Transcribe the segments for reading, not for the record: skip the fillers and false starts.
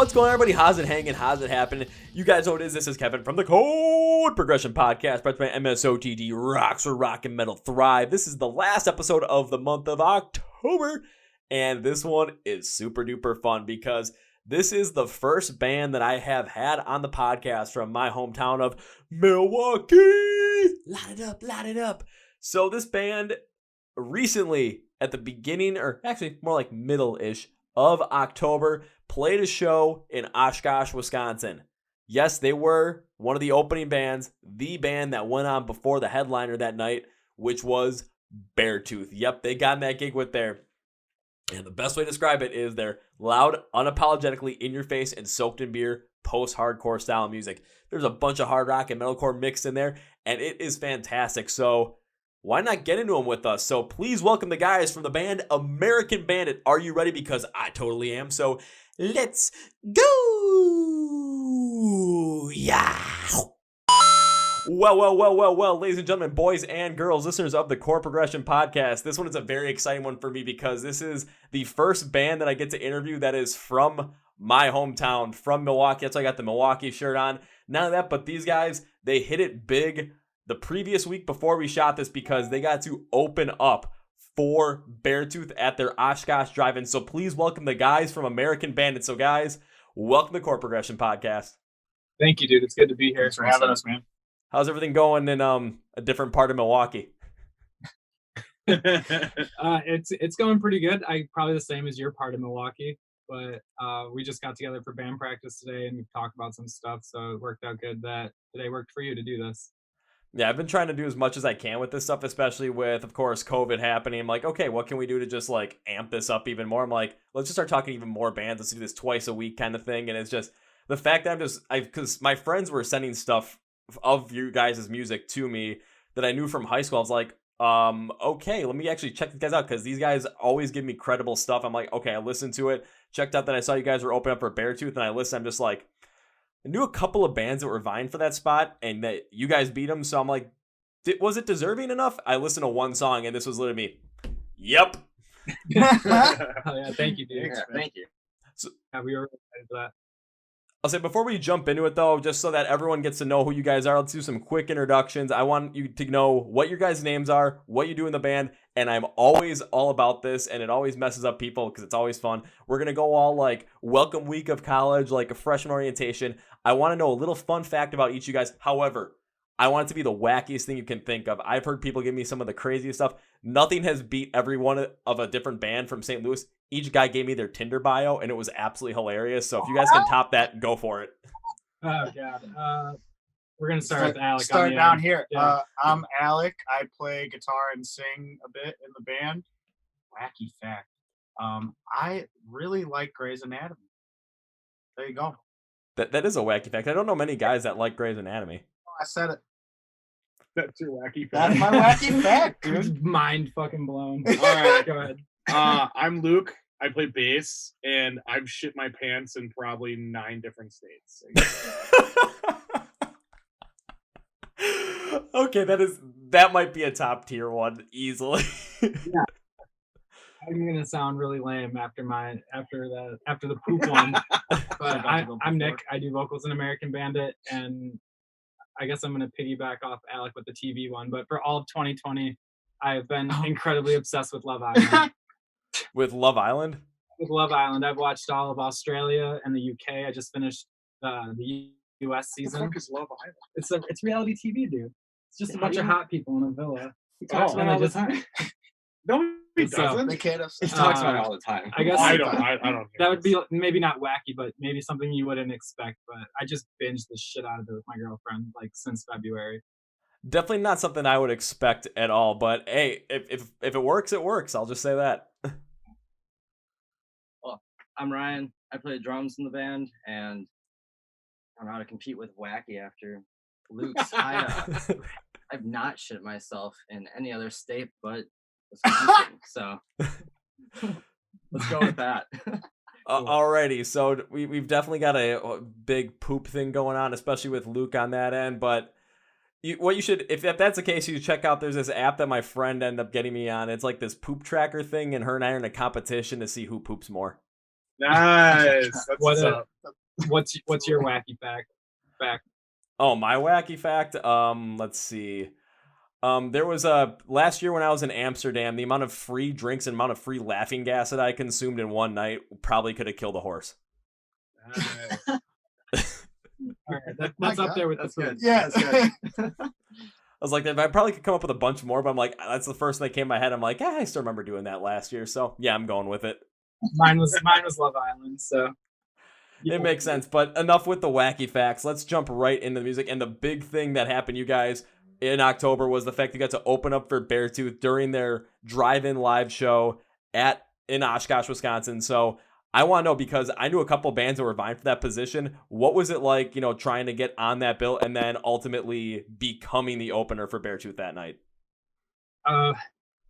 What's going on, everybody? How's it hanging? How's it happening? You guys know what it is. This is Kevin from the Chord Progression Podcast, brought to you by MSOTD, Rocks for Rock and Metal Thrive. This is the last episode of the month of October, and this one is super duper fun because this is the first band that I have had on the podcast from my hometown of Milwaukee. Light it up, light it up. So this band recently, at the beginning, or actually more like middle-ish, of October, played a show in Oshkosh, Wisconsin. Yes, they were one of the opening bands, the band that went on before the headliner that night, which was Beartooth. Yep, they got in that gig with their, and the best way to describe it is their loud, unapologetically in your face and soaked in beer, post-hardcore style music. There's a bunch of hard rock and metalcore mixed in there, and it is fantastic. So why not get into them with us? So please welcome the guys from the band American Bandit. Are you ready? Because I totally am. So let's go. Yeah. Well, ladies and gentlemen, boys and girls, listeners of the Chord Progression Podcast. This one is a very exciting one for me because this is the first band that I get to interview that is from my hometown, from Milwaukee. That's why I got the Milwaukee shirt on. None of that, but these guys, they hit it big the previous week before we shot this because they got to open up for Beartooth at their Oshkosh drive-in. So please welcome the guys from American Bandit. So guys, welcome to the Chord Progression Podcast. Thank you, dude. It's good to be here. Thanks for having us, man. How's everything going in a different part of Milwaukee? It's going pretty good. Probably the same as your part of Milwaukee, but we just got together for band practice today and we talked about some stuff. So it worked out good that today worked for you to do this. Yeah, I've been trying to do as much as I can with this stuff, especially with, of course, COVID happening. I'm like, okay, what can we do to just like amp this up even more? I'm like, let's just start talking even more bands. Let's do this twice a week kind of thing. And it's just the fact that because my friends were sending stuff of you guys' music to me that I knew from high school. I was like, okay, let me actually check these guys out because these guys always give me credible stuff. I'm like, okay, I listened to it, checked out that I saw you guys were open up for Beartooth, and I listened. I'm just like, I knew a couple of bands that were vying for that spot, and that you guys beat them. So I'm like, was it deserving enough? I listened to one song, and this was literally me. Yep. Oh, yeah, thank you, dude. Yeah, thank you. So, yeah, we were excited for that. I'll say before we jump into it, though, just so that everyone gets to know who you guys are, let's do some quick introductions. I want you to know what your guys' names are, what you do in the band, and I'm always all about this, and it always messes up people because it's always fun. We're going to go all like welcome week of college, like a freshman orientation. I want to know a little fun fact about each of you guys. However, I want it to be the wackiest thing you can think of. I've heard people give me some of the craziest stuff. Nothing has beat every one of a different band from St. Louis. Each guy gave me their Tinder bio, and it was absolutely hilarious. So if you guys can top that, go for it. Oh, God. We're going to start with Alec. Start down here. Yeah. I'm Alec. I play guitar and sing a bit in the band. Wacky fact. I really like Grey's Anatomy. There you go. That is a wacky fact. I don't know many guys that like Grey's Anatomy. I said it. That's your wacky That's fact. my wacky fact, dude. Mind fucking blown. All right. Go ahead. I'm Luke. I play bass, and I've shit my pants in probably 9 different states. Okay, that might be a top tier one easily. Yeah. I'm gonna sound really lame after the poop one. But I'm Nick. I do vocals in American Bandit, and I guess I'm gonna piggyback off Alec with the TV one. But for all of 2020, I've been incredibly obsessed with Love Island. With Love Island? With Love Island, I've watched all of Australia and the UK. I just finished the US season. What the fuck is Love Island? It's reality TV, dude. It's just a bunch of hot people in a villa. Oh, And all they the just time. No, he So, doesn't. They can't have He talks about it all the time. I guess I don't hear that would this. be maybe not wacky, but maybe something you wouldn't expect. But I just binged the shit out of it with my girlfriend like since February. Definitely not something I would expect at all. But hey, if it works, it works. I'll just say that. Well, I'm Ryan. I play drums in the band, and I don't know how to compete with Wacky after Luke's. I've not shit myself in any other state but Wisconsin, so let's go with that. Alrighty, so we've definitely got a big poop thing going on, especially with Luke on that end. But what you should, if that's the case, you check out. There's this app that my friend ended up getting me on. It's like this poop tracker thing, and her and I are in a competition to see who poops more. Nice. That's what's What up. what's your wacky fact? Oh, my wacky fact. Let's see. There was last year when I was in Amsterdam, the amount of free drinks and amount of free laughing gas that I consumed in one night probably could have killed a horse. Nice. All right, that's up there with the food. Yeah, it's good. I was like, I probably could come up with a bunch more, but I'm like, that's the first thing that came to my head. I'm like, I still remember doing that last year, so yeah, I'm going with it. Mine was Love Island, so It makes sense, but enough with the wacky facts. Let's jump right into the music. And the big thing that happened, you guys, in October was the fact you got to open up for Beartooth during their drive-in live show in Oshkosh, Wisconsin. So I want to know, because I knew a couple bands that were vying for that position. What was it like, trying to get on that bill and then ultimately becoming the opener for Beartooth that night? I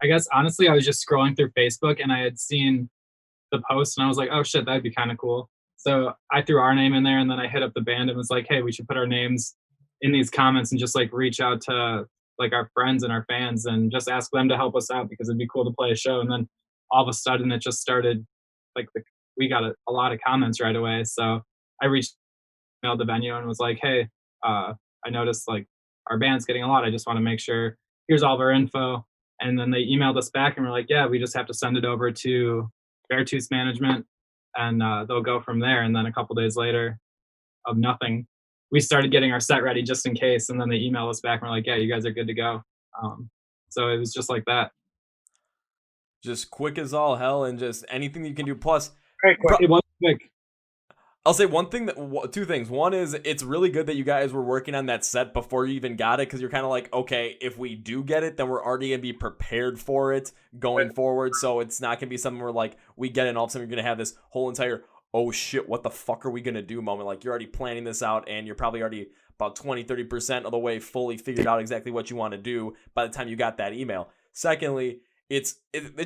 guess honestly, I was just scrolling through Facebook and I had seen the post and I was like, oh shit, that'd be kind of cool. So I threw our name in there and then I hit up the band and was like, hey, we should put our names in these comments and just like reach out to like our friends and our fans and just ask them to help us out because it'd be cool to play a show. And then all of a sudden it just started, like we got a lot of comments right away. So I emailed the venue and was like, hey, I noticed like our band's getting a lot. I just want to make sure, here's all of our info. And then they emailed us back and we're like, yeah, we just have to send it over to Beartooth's management and they'll go from there. And then a couple days later, of nothing, we started getting our set ready just in case. And then they emailed us back and we're like, yeah, you guys are good to go. So it was just like that. Just quick as all hell and just anything you can do. Plus, Very quick. It was quick. I'll say two things. One is it's really good that you guys were working on that set before you even got it, because you're kind of like, okay, if we do get it, then we're already going to be prepared for it going forward. So it's not going to be something where like we get it and all of a sudden you're going to have this whole entire, oh shit, what the fuck are we going to do moment. Like you're already planning this out and you're probably already about 20-30% of the way fully figured out exactly what you want to do by the time you got that email. Secondly, it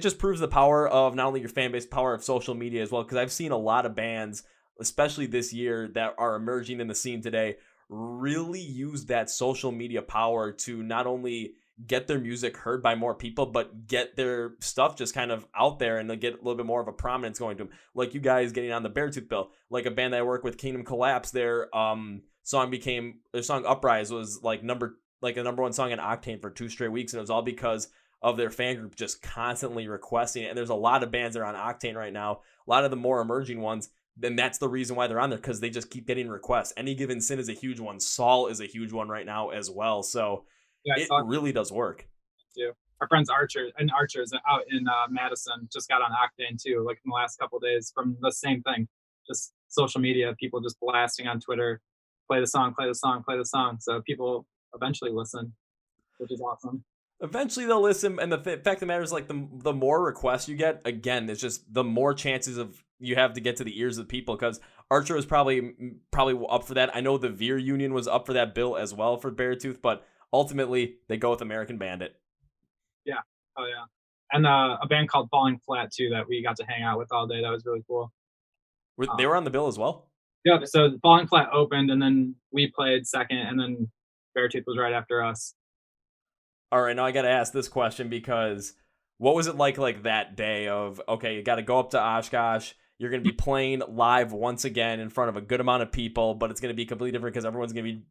just proves the power of not only your fan base, power of social media as well, because I've seen a lot of bands, especially this year, that are emerging in the scene today, really use that social media power to not only get their music heard by more people, but get their stuff just kind of out there and they get a little bit more of a prominence going to them. Like you guys getting on the Beartooth bill, like a band that I work with, Kingdom Collapse, their song Uprise was like a number one song in Octane for 2 straight weeks, and it was all because of their fan group just constantly requesting it. And there's a lot of bands that are on Octane right now, a lot of the more emerging ones. Then that's the reason why they're on there, because they just keep getting requests. Any Given Sin is a huge one. Saul is a huge one right now as well. So yeah, it really does work. Yeah. Our friends Archers out in Madison just got on Octane too, like in the last couple of days from the same thing. Just social media, people just blasting on Twitter, play the song, play the song, play the song. So people eventually listen, which is awesome. Eventually they'll listen, and the fact of the matter is, like, the more requests you get, again, it's just the more chances of you have to get to the ears of people, because Archer was probably up for that. I know the Veer Union was up for that bill as well for Beartooth, but ultimately they go with American Bandit. Yeah. Oh yeah. And a band called Falling Flat too that we got to hang out with all day. That was really cool. They were on the bill as well? Yeah. So Falling Flat opened, and then we played second, and then Beartooth was right after us. All right, now I got to ask this question, because what was it like that day of, okay, you got to go up to Oshkosh, you're going to be playing live once again in front of a good amount of people, but it's going to be completely different because everyone's going to be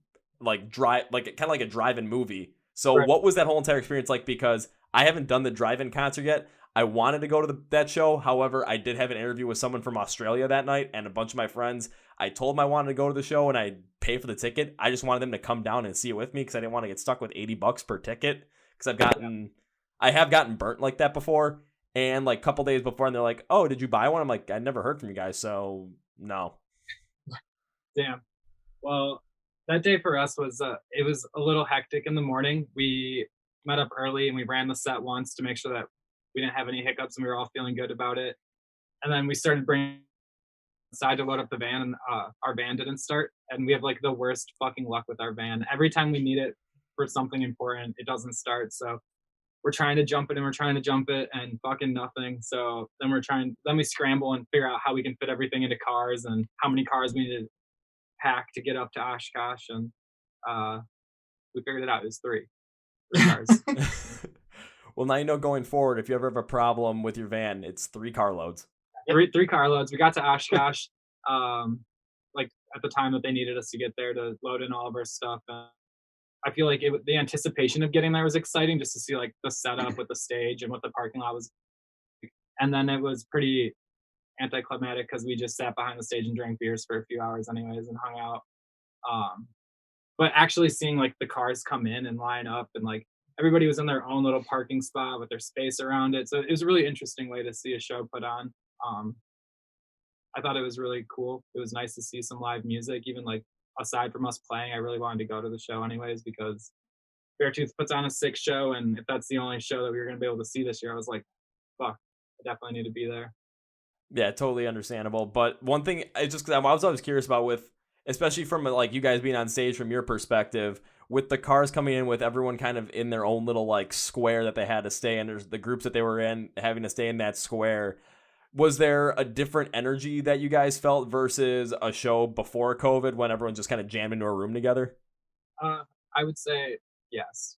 kind of like a drive-in movie. So right. What was that whole entire experience like? Because I haven't done the drive-in concert yet. I wanted to go to that show. However, I did have an interview with someone from Australia that night, and a bunch of my friends, I told them I wanted to go to the show and I'd pay for the ticket. I just wanted them to come down and see it with me because I didn't want to get stuck with $80 per ticket, because I have gotten burnt like that before. And like a couple days before, and they're like, oh, did you buy one? I'm like, I never heard from you guys, so no. Damn. Well, that day for us was it was a little hectic in the morning. We met up early and we ran the set once to make sure that we didn't have any hiccups and we were all feeling good about it. And then we started bringing inside to load up the van, and our van didn't start. And we have like the worst fucking luck with our van. Every time we need it for something important, it doesn't start. So we're trying to jump it and fucking nothing. So then we scramble and figure out how we can fit everything into cars and how many cars we need to pack to get up to Oshkosh. And we figured it out. It was 3 cars. Well, now you know going forward, if you ever have a problem with your van, it's 3 carloads. Three carloads. We got to Oshkosh, like at the time that they needed us to get there to load in all of our stuff. I feel like the anticipation of getting there was exciting, just to see like the setup with the stage and what the parking lot was. And then it was pretty anticlimactic because we just sat behind the stage and drank beers for a few hours anyways and hung out. But actually seeing like the cars come in and line up, and like everybody was in their own little parking spot with their space around it. So it was a really interesting way to see a show put on. I thought it was really cool. It was nice to see some live music, even like aside from us playing. I really wanted to go to the show anyways because Beartooth puts on a sick show, and if that's the only show that we were going to be able to see this year, I was like, fuck, I definitely need to be there. Yeah, totally understandable. But one thing, it's just because I was always curious about with, especially from like you guys being on stage from your perspective, with the cars coming in with everyone kind of in their own little like square that they had to stay in, there's the groups that they were in having to stay in that square. Was there a different energy that you guys felt versus a show before COVID when everyone just kind of jammed into a room together? I would say yes.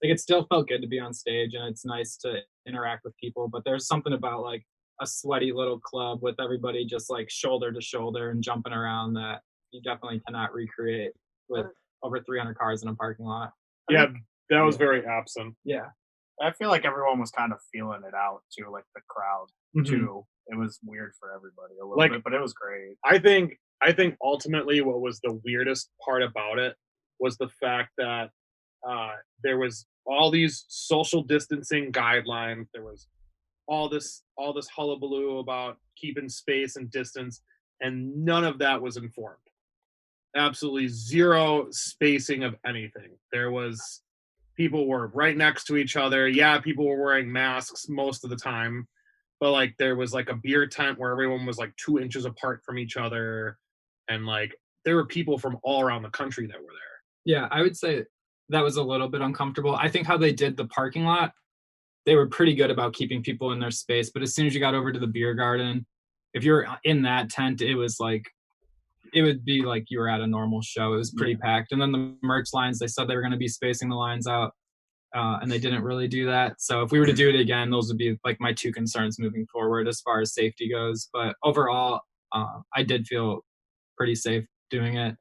Like it still felt good to be on stage, and it's nice to interact with people, but there's something about like a sweaty little club with everybody just like shoulder to shoulder and jumping around that you definitely cannot recreate with over 300 cars in a parking lot. Yeah, that was very absent. Yeah. I feel like everyone was kind of feeling it out too, like the crowd too. It was weird for everybody a little bit, but it was great. I think ultimately what was the weirdest part about it was the fact that there was all these social distancing guidelines. There was all this hullabaloo about keeping space and distance, and none of that was informed. Absolutely zero spacing of anything. There was people were right next to each other. Yeah, people were wearing masks most of the time, but like there was like a beer tent where everyone was like 2 inches apart from each other, and like there were people from all around the country that were there. Yeah, I would say that was a little bit uncomfortable. I think how they did the parking lot, they were pretty good about keeping people in their space, but as soon as you got over to the beer garden, if you're in that tent, it was like it would be like you were at a normal show. It was pretty packed. And then the merch lines, they said they were going to be spacing the lines out, and they didn't really do that. So if we were to do it again, those would be like my two concerns moving forward as far as safety goes. But overall, I did feel pretty safe doing it.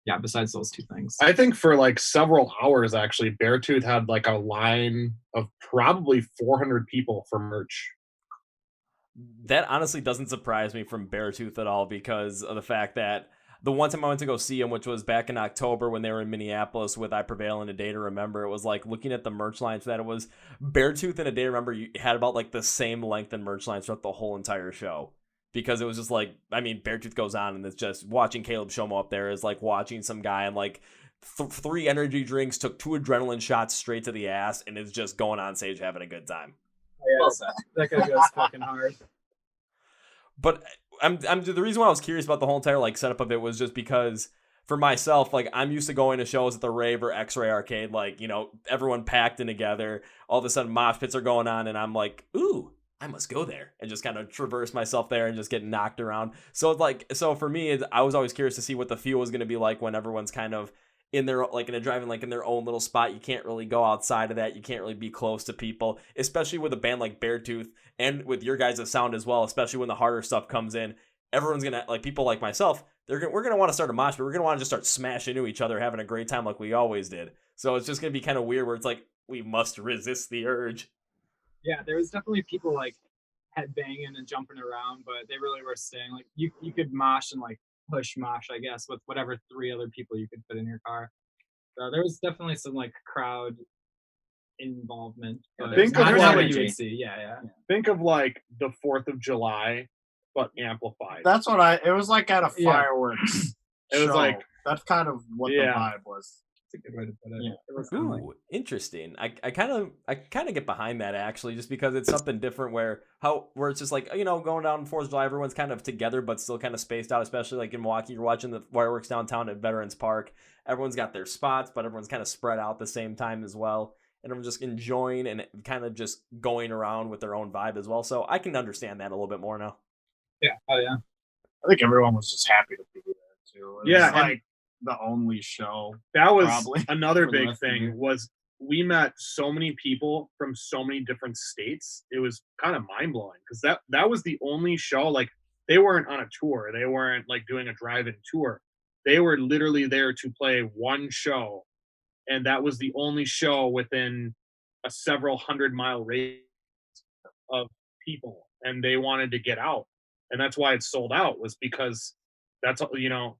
Yeah, besides those two things. I think for like several hours, actually, Beartooth had like a line of probably 400 people for merch. That honestly doesn't surprise me from Beartooth at all because of the fact that the one time I went to go see them, which was back in October when they were in Minneapolis with I Prevail and A Day to Remember, it was like looking at the merch lines for that, it was Beartooth and A Day to Remember had about like the same length and merch lines throughout the whole entire show. Because it was just like, I mean, Beartooth goes on and it's just watching Caleb Shomo up there is like watching some guy and like 3 energy drinks, took 2 adrenaline shots straight to the ass, and is just going on stage having a good time. Yes, that guy goes fucking hard. But the reason why I was curious about the whole entire like setup of it was just because for myself, like I'm used to going to shows at the Rave or X-Ray Arcade, like, you know, everyone packed in together. All of a sudden mosh pits are going on and I'm like, ooh, I must go there, and just kind of traverse myself there and just get knocked around. So for me, I was always curious to see what the feel was going to be like when everyone's kind of in their, like in a driving, like in their own little spot. You can't really go outside of that. You can't really be close to people, especially with a band like Beartooth and with your guys' sound as well, especially when the harder stuff comes in. Everyone's going to, like people like myself, we're going to want to start a mosh, but we're going to want to just start smashing into each other, having a great time like we always did. So it's just going to be kind of weird where it's like, we must resist the urge. Yeah, there was definitely people like head banging and jumping around, but they really were staying. Like you could mosh and like push mosh, I guess, with whatever 3 other people you could fit in your car. So there was definitely some like crowd involvement. But Think of not what like- you would see. Yeah. Think of like the 4th of July, but amplified. That's what it was like at a fireworks It was show. like- that's kind of what the vibe was. That's a good way to put it. Yeah. It was kind of like, Ooh, interesting. I kind of get behind that actually, just because it's something different where it's just like, you know, going down 4th of July, everyone's kind of together but still kind of spaced out, especially like in Milwaukee, you're watching the fireworks downtown at Veterans Park. Everyone's got their spots, but everyone's kind of spread out the same time as well. And everyone's just enjoying and kind of just going around with their own vibe as well. So I can understand that a little bit more now. yeah. Oh yeah. I think everyone was just happy to be there too. It Yeah, was like the only show. That was Probably, another for the big rest of the thing year. was we met so many people from so many different states. It was kind of mind blowing because that was the only show. Like, they weren't on a tour. They weren't like doing a drive-in tour. They were literally there to play one show, and that was the only show within a several 100-mile radius of people, and they wanted to get out, and that's why it sold out, was because that's, you know,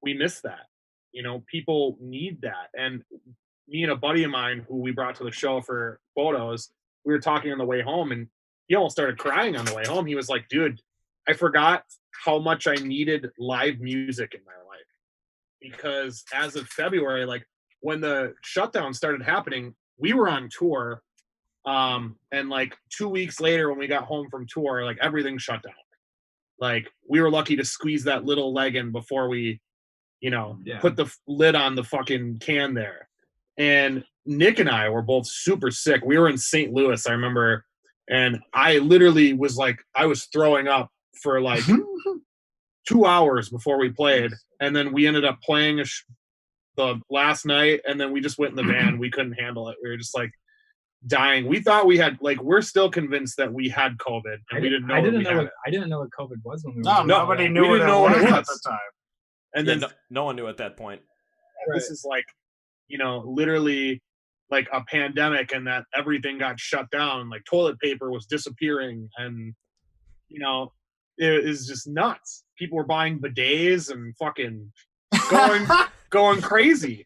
we miss that. You know, people need that. And me and a buddy of mine who we brought to the show for photos, we were talking on the way home, and he almost started crying on the way home. He was like, dude, I forgot how much I needed live music in my life, because as of February, like when the shutdown started happening, we were on tour. And like 2 weeks later, when we got home from tour, like everything shut down. Like, we were lucky to squeeze that little leg in before we, you know, put the lid on the fucking can there. And Nick and I were both super sick. We were in St. Louis, I remember, and I literally was like, I was throwing up for like 2 hours before we played. And then we ended up playing the last night, and then we just went in the van. We couldn't handle it. We were just like dying. We thought we had, like, we're still convinced that we had COVID, and we didn't know. I didn't know what COVID was when we were. No, nobody knew what it was at the time. And then no one knew at that point. Right. This is like, you know, literally like a pandemic, and that everything got shut down. Like, toilet paper was disappearing, and, you know, it is just nuts. People were buying bidets and fucking going crazy.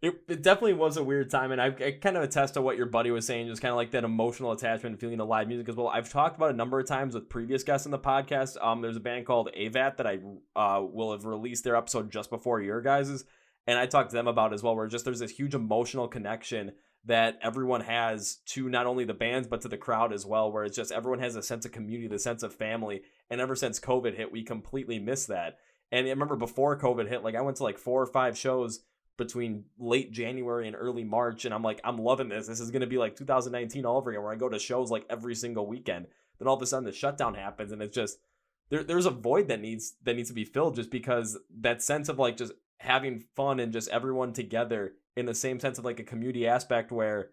It definitely was a weird time, and I kind of attest to what your buddy was saying, just kind of like that emotional attachment and feeling to live music as well. I've talked about a number of times with previous guests on the podcast. There's a band called AVAT that I will have released their episode just before your guys's, and I talked to them about it as well, where just there's this huge emotional connection that everyone has to not only the bands but to the crowd as well, where it's just everyone has a sense of community, the sense of family, and ever since COVID hit, we completely missed that. And I remember before COVID hit, like, I went to like 4 or 5 shows between late January and early March, and I'm like, I'm loving this. This is going to be like 2019 all over again, where I go to shows like every single weekend. Then all of a sudden the shutdown happens, and it's just there's a void that needs to be filled, just because that sense of like just having fun and just everyone together in the same sense of like a community aspect where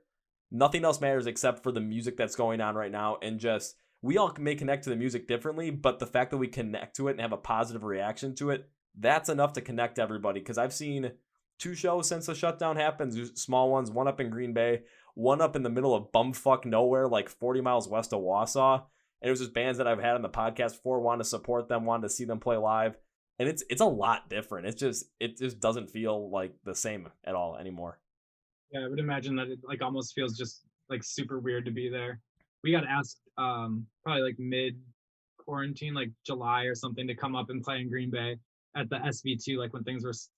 nothing else matters except for the music that's going on right now. And just, we all may connect to the music differently, but the fact that we connect to it and have a positive reaction to it, that's enough to connect everybody. Because I've seen 2 shows since the shutdown happened, small ones, one up in Green Bay, one up in the middle of bumfuck nowhere, like 40 miles west of Wausau. And it was just bands that I've had on the podcast before, wanted to support them, wanted to see them play live. And it's a lot different. It just doesn't feel like the same at all anymore. Yeah, I would imagine that it like almost feels just like super weird to be there. We got asked probably like mid quarantine, like July or something, to come up and play in Green Bay at the SV2, like when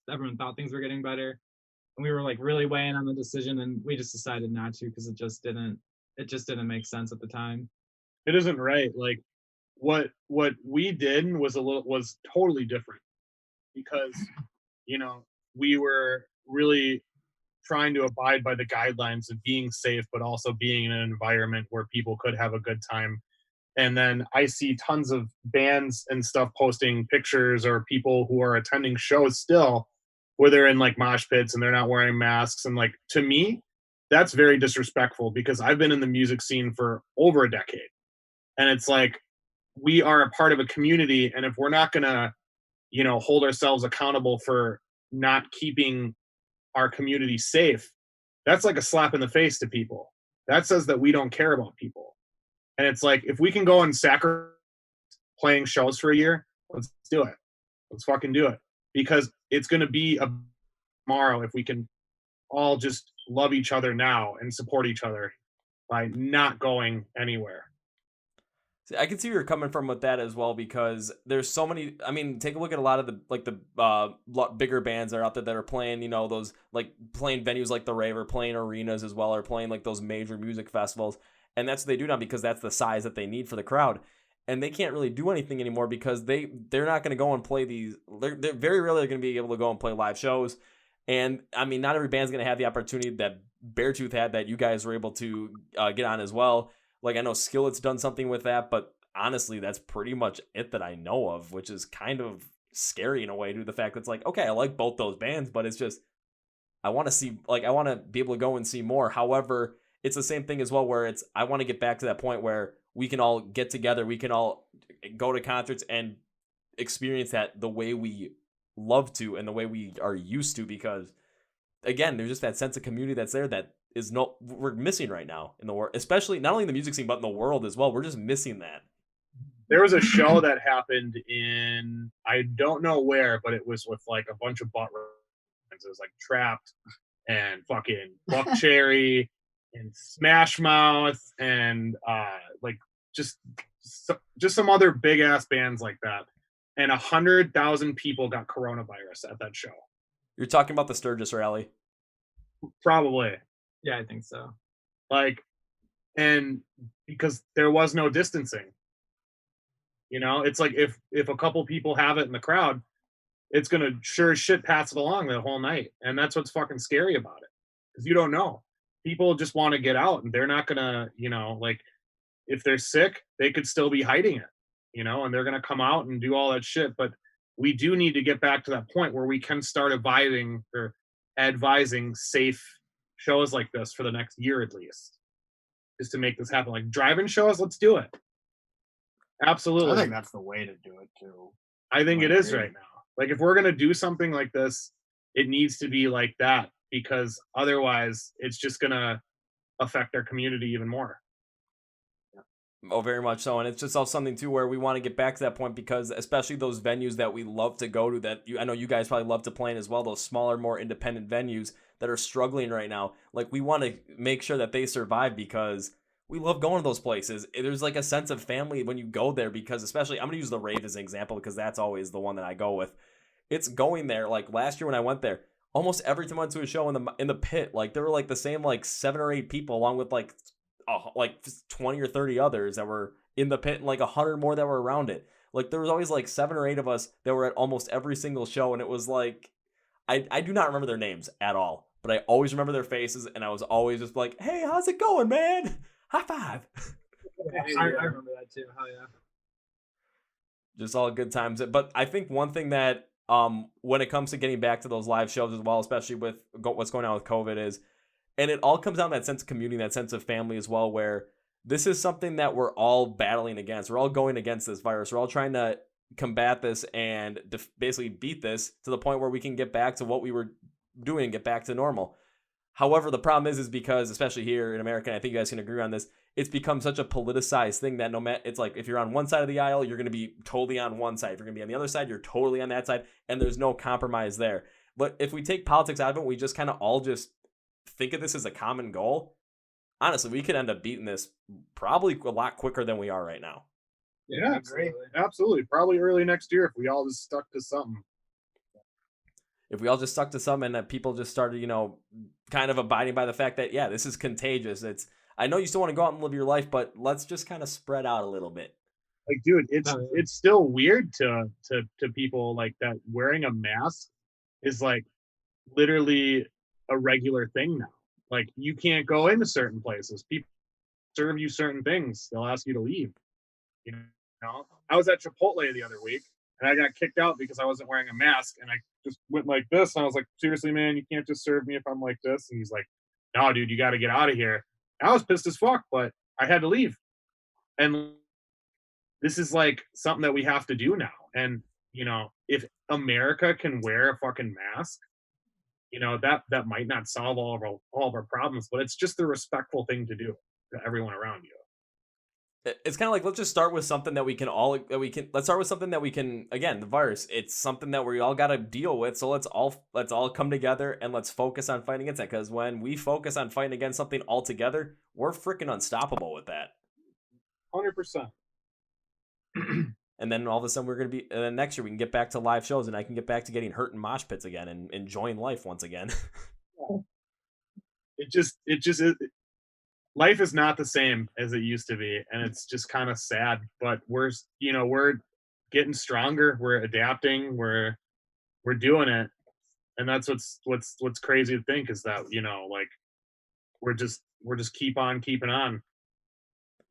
everyone thought things were getting better. And we were like really weighing on the decision, and we just decided not to, because it just didn't make sense at the time. It isn't right. Like, what we did was totally different, because, you know, we were really trying to abide by the guidelines of being safe, but also being in an environment where people could have a good time. And then I see tons of bands and stuff posting pictures, or people who are attending shows still, where they're in like mosh pits and they're not wearing masks. And like, to me, that's very disrespectful, because I've been in the music scene for over a decade. And it's like, we are a part of a community, and if we're not gonna, you know, hold ourselves accountable for not keeping our community safe, that's like a slap in the face to people. That says that we don't care about people. And it's like, if we can go and sacrifice playing shows for a year, let's do it. Let's fucking do it, because it's gonna be a tomorrow if we can all just love each other now and support each other by not going anywhere. I can see where you're coming from with that as well, because there's so many. I mean, take a look at a lot of the bigger bands that are out there that are playing, you know, those like playing venues like the Rave, or playing arenas as well, or playing like those major music festivals. And that's what they do now, because that's the size that they need for the crowd. And they can't really do anything anymore, because they're not going to go and play these. They're very rarely going to be able to go and play live shows. And I mean, not every band's going to have the opportunity that Beartooth had, that you guys were able to get on as well. Like, I know Skillet's done something with that, but honestly, that's pretty much it that I know of, which is kind of scary in a way, due to the fact that it's like, okay, I like both those bands, but it's just, I want to see, like, I want to be able to go and see more. However, it's the same thing as well, where I want to get back to that point where we can all get together, we can all go to concerts and experience that the way we love to and the way we are used to, because again, there's just that sense of community that's there that we're missing right now in the world, especially not only in the music scene, but in the world as well. We're just missing that. There was a show that happened in, I don't know where, but it was with like a bunch of butt rides. It was like Trapped and fucking Buck Cherry and Smash Mouth and like just some other big ass bands like that. And 100,000 people got coronavirus at that show. You're talking about the Sturgis rally? Probably. Yeah, I think so. Like, and because there was no distancing. You know, it's like if a couple people have it in the crowd, it's gonna sure as shit pass it along the whole night. And that's what's fucking scary about it. Because you don't know. People just want to get out, and they're not gonna, you know, like if they're sick, they could still be hiding it, you know, and they're gonna come out and do all that shit. But we do need to get back to that point where we can start advising safe shows like this for the next year at least, just to make this happen. Like drive-in shows, let's do it. Absolutely. I think that's the way to do it too. I think it is right now. Like if we're gonna do something like this, it needs to be like that, because otherwise it's just gonna affect our community even more. Oh, very much so. And it's just all something too where we want to get back to that point, because especially those venues that we love to go to, that I know you guys probably love to play in as well, those smaller, more independent venues that are struggling right now. Like we want to make sure that they survive, because we love going to those places. There's like a sense of family when you go there, because especially, I'm going to use the Rave as an example because that's always the one that I go with. It's going there. Like last year when I went there, almost every time I went to a show in the pit, like there were like the same like 7 or 8 people along with like 20 or 30 others that were in the pit, and like 100 more that were around it. Like there was always like 7 or 8 of us that were at almost every single show, and it was like I do not remember their names at all, but I always remember their faces, and I was always just like, hey, how's it going, man? High five. I remember that too. Hell yeah. Just all good times. But I think one thing that when it comes to getting back to those live shows as well, especially with what's going on with COVID, is, and it all comes down to that sense of community, that sense of family as well, where this is something that we're all battling against. We're all going against this virus. We're all trying to combat this and basically beat this to the point where we can get back to what we were doing and get back to normal. However, the problem is because, especially here in America, and I think you guys can agree on this, it's become such a politicized thing that no matter, it's like if you're on one side of the aisle, you're going to be totally on one side. If you're going to be on the other side, you're totally on that side, and there's no compromise there. But if we take politics out of it, we just kind of all just think of this as a common goal. Honestly, we could end up beating this probably a lot quicker than we are right now. Yeah, absolutely. Probably early next year if we all just stuck to something. If we all just stuck to something and that people just started, you know, kind of abiding by the fact that, yeah, this is contagious. I know you still want to go out and live your life, but let's just kind of spread out a little bit. Like, dude, it's still weird to people like that. Wearing a mask is like literally a regular thing now. Like you can't go into certain places. People serve you certain things. They'll ask you to leave. You know, I was at Chipotle the other week and I got kicked out because I wasn't wearing a mask, and I just went like this. And I was like, seriously, man, you can't just serve me if I'm like this. And he's like, no, dude, you got to get out of here. I was pissed as fuck, but I had to leave. And this is like something that we have to do now. And, you know, if America can wear a fucking mask, you know, that might not solve all of our problems, but it's just the respectful thing to do to everyone around you. It's kind of like, let's just start with something that let's start with something that we can, again, the virus, it's something that we all got to deal with. So let's all come together and let's focus on fighting against that. Because when we focus on fighting against something all together, we're freaking unstoppable with that. 100%. And then all of a sudden we're going to be, and then next year we can get back to live shows, and I can get back to getting hurt in mosh pits again and enjoying life once again. It just life is not the same as it used to be, and it's just kind of sad, but we're getting stronger, we're adapting, we're doing it. And that's what's crazy to think, is that, you know, like we're just keep on keeping on.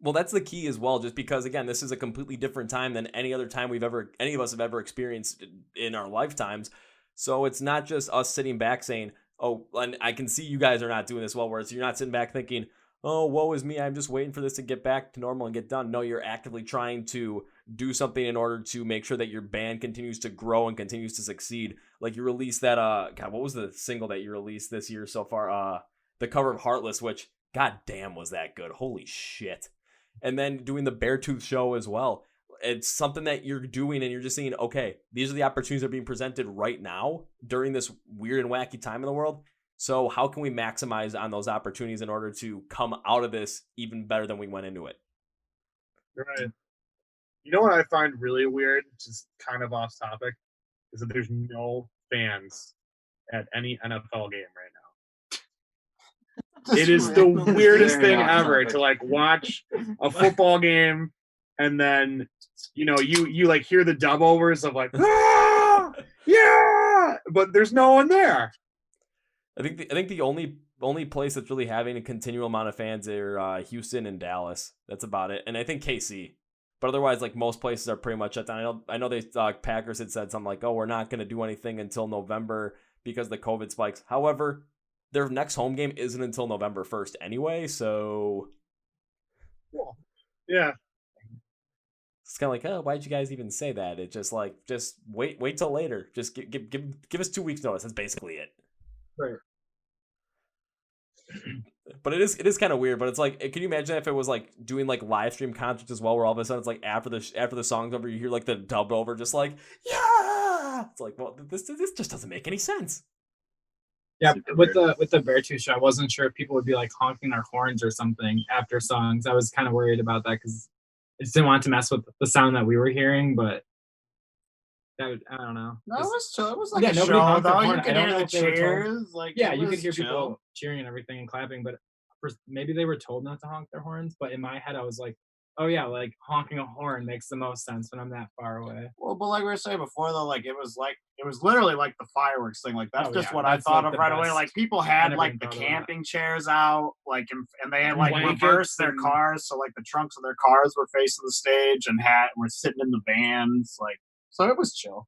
Well, that's the key as well, just because, again, this is a completely different time than any other time any of us have ever experienced in our lifetimes. So it's not just us sitting back saying, Oh, and I can see you guys are not doing this well, where you're not sitting back thinking, oh, woe is me, I'm just waiting for this to get back to normal and get done. No, you're actively trying to do something in order to make sure that your band continues to grow and continues to succeed. Like you released that, God, what was the single that you released this year so far? The cover of Heartless, which, god damn, was that good. Holy shit. And then doing the Beartooth show as well. It's something that you're doing and you're just saying, okay, these are the opportunities that are being presented right now during this weird and wacky time in the world. So how can we maximize on those opportunities in order to come out of this even better than we went into it? Right. You know what I find really weird, just kind of off topic, is that there's no fans at any NFL game right now. It is the weirdest thing ever to like watch a football game and then you like hear the dub overs of like ah, yeah, but there's no one there. I think the only place that's really having a continual amount of fans are Houston and Dallas. That's about it, and I think KC. But otherwise, like most places are pretty much shut down. I know they Packers had said something like, "Oh, we're not going to do anything until November because of the COVID spikes." However, their next home game isn't until November 1st anyway, so cool. Yeah. It's kind of like, oh, why'd you guys even say that? It's just like, just wait till later. Just give us 2 weeks notice. That's basically it. Right. But it is kind of weird. But it's like, can you imagine if it was like doing like live stream concerts as well, where all of a sudden it's like after the song's over, you hear like the dubbed over, just like yeah. It's like, well, this just doesn't make any sense. Yeah, with the Beartooth show, I wasn't sure if people would be like honking their horns or something after songs. I was kind of worried about that because I just didn't want to mess with the sound that we were hearing, but I don't know. No, it was chill. It was like Yeah, a nobody show, honked their though. horn. You I could don't hear know the if they were told. cheers. Like, Yeah, it you could was hear chill. people cheering and everything and clapping, but maybe they were told not to honk their horns. But in my head, I was like, oh yeah, like honking a horn makes the most sense when I'm that far away. Well, but like we were saying before, though, like it was literally like the fireworks thing. Like that's Oh, just yeah, what I that's, thought like, of the right away. best. Like people I had never like even the thought of that. camping chairs out, like and they had like Blankets reversed their and- cars, so like the trunks of their cars were facing the stage and were sitting in the vans, like so it was chill.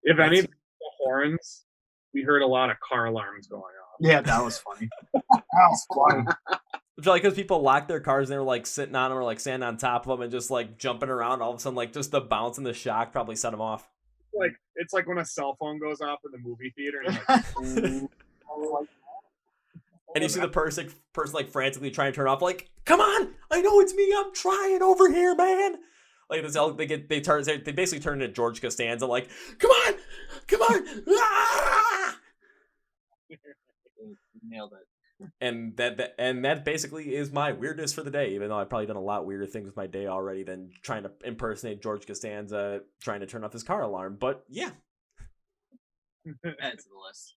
If any of the horns, we heard a lot of car alarms going off. Yeah, that was funny. That was funny. I feel like because people locked their cars and they were like sitting on them or like standing on top of them and just like jumping around, all of a sudden like just the bounce and the shock probably set them off. Like it's like when a cell phone goes off in the movie theater and you're like, ooh. And you see the person like frantically trying to turn off, like, come on, I know it's me, I'm trying over here, man. Like this, they basically turn into George Costanza, like, come on, ah! Nailed it. And that basically is my weirdness for the day, even though I've probably done a lot weirder things with my day already than trying to impersonate George Costanza trying to turn off his car alarm. But yeah. Add to the list.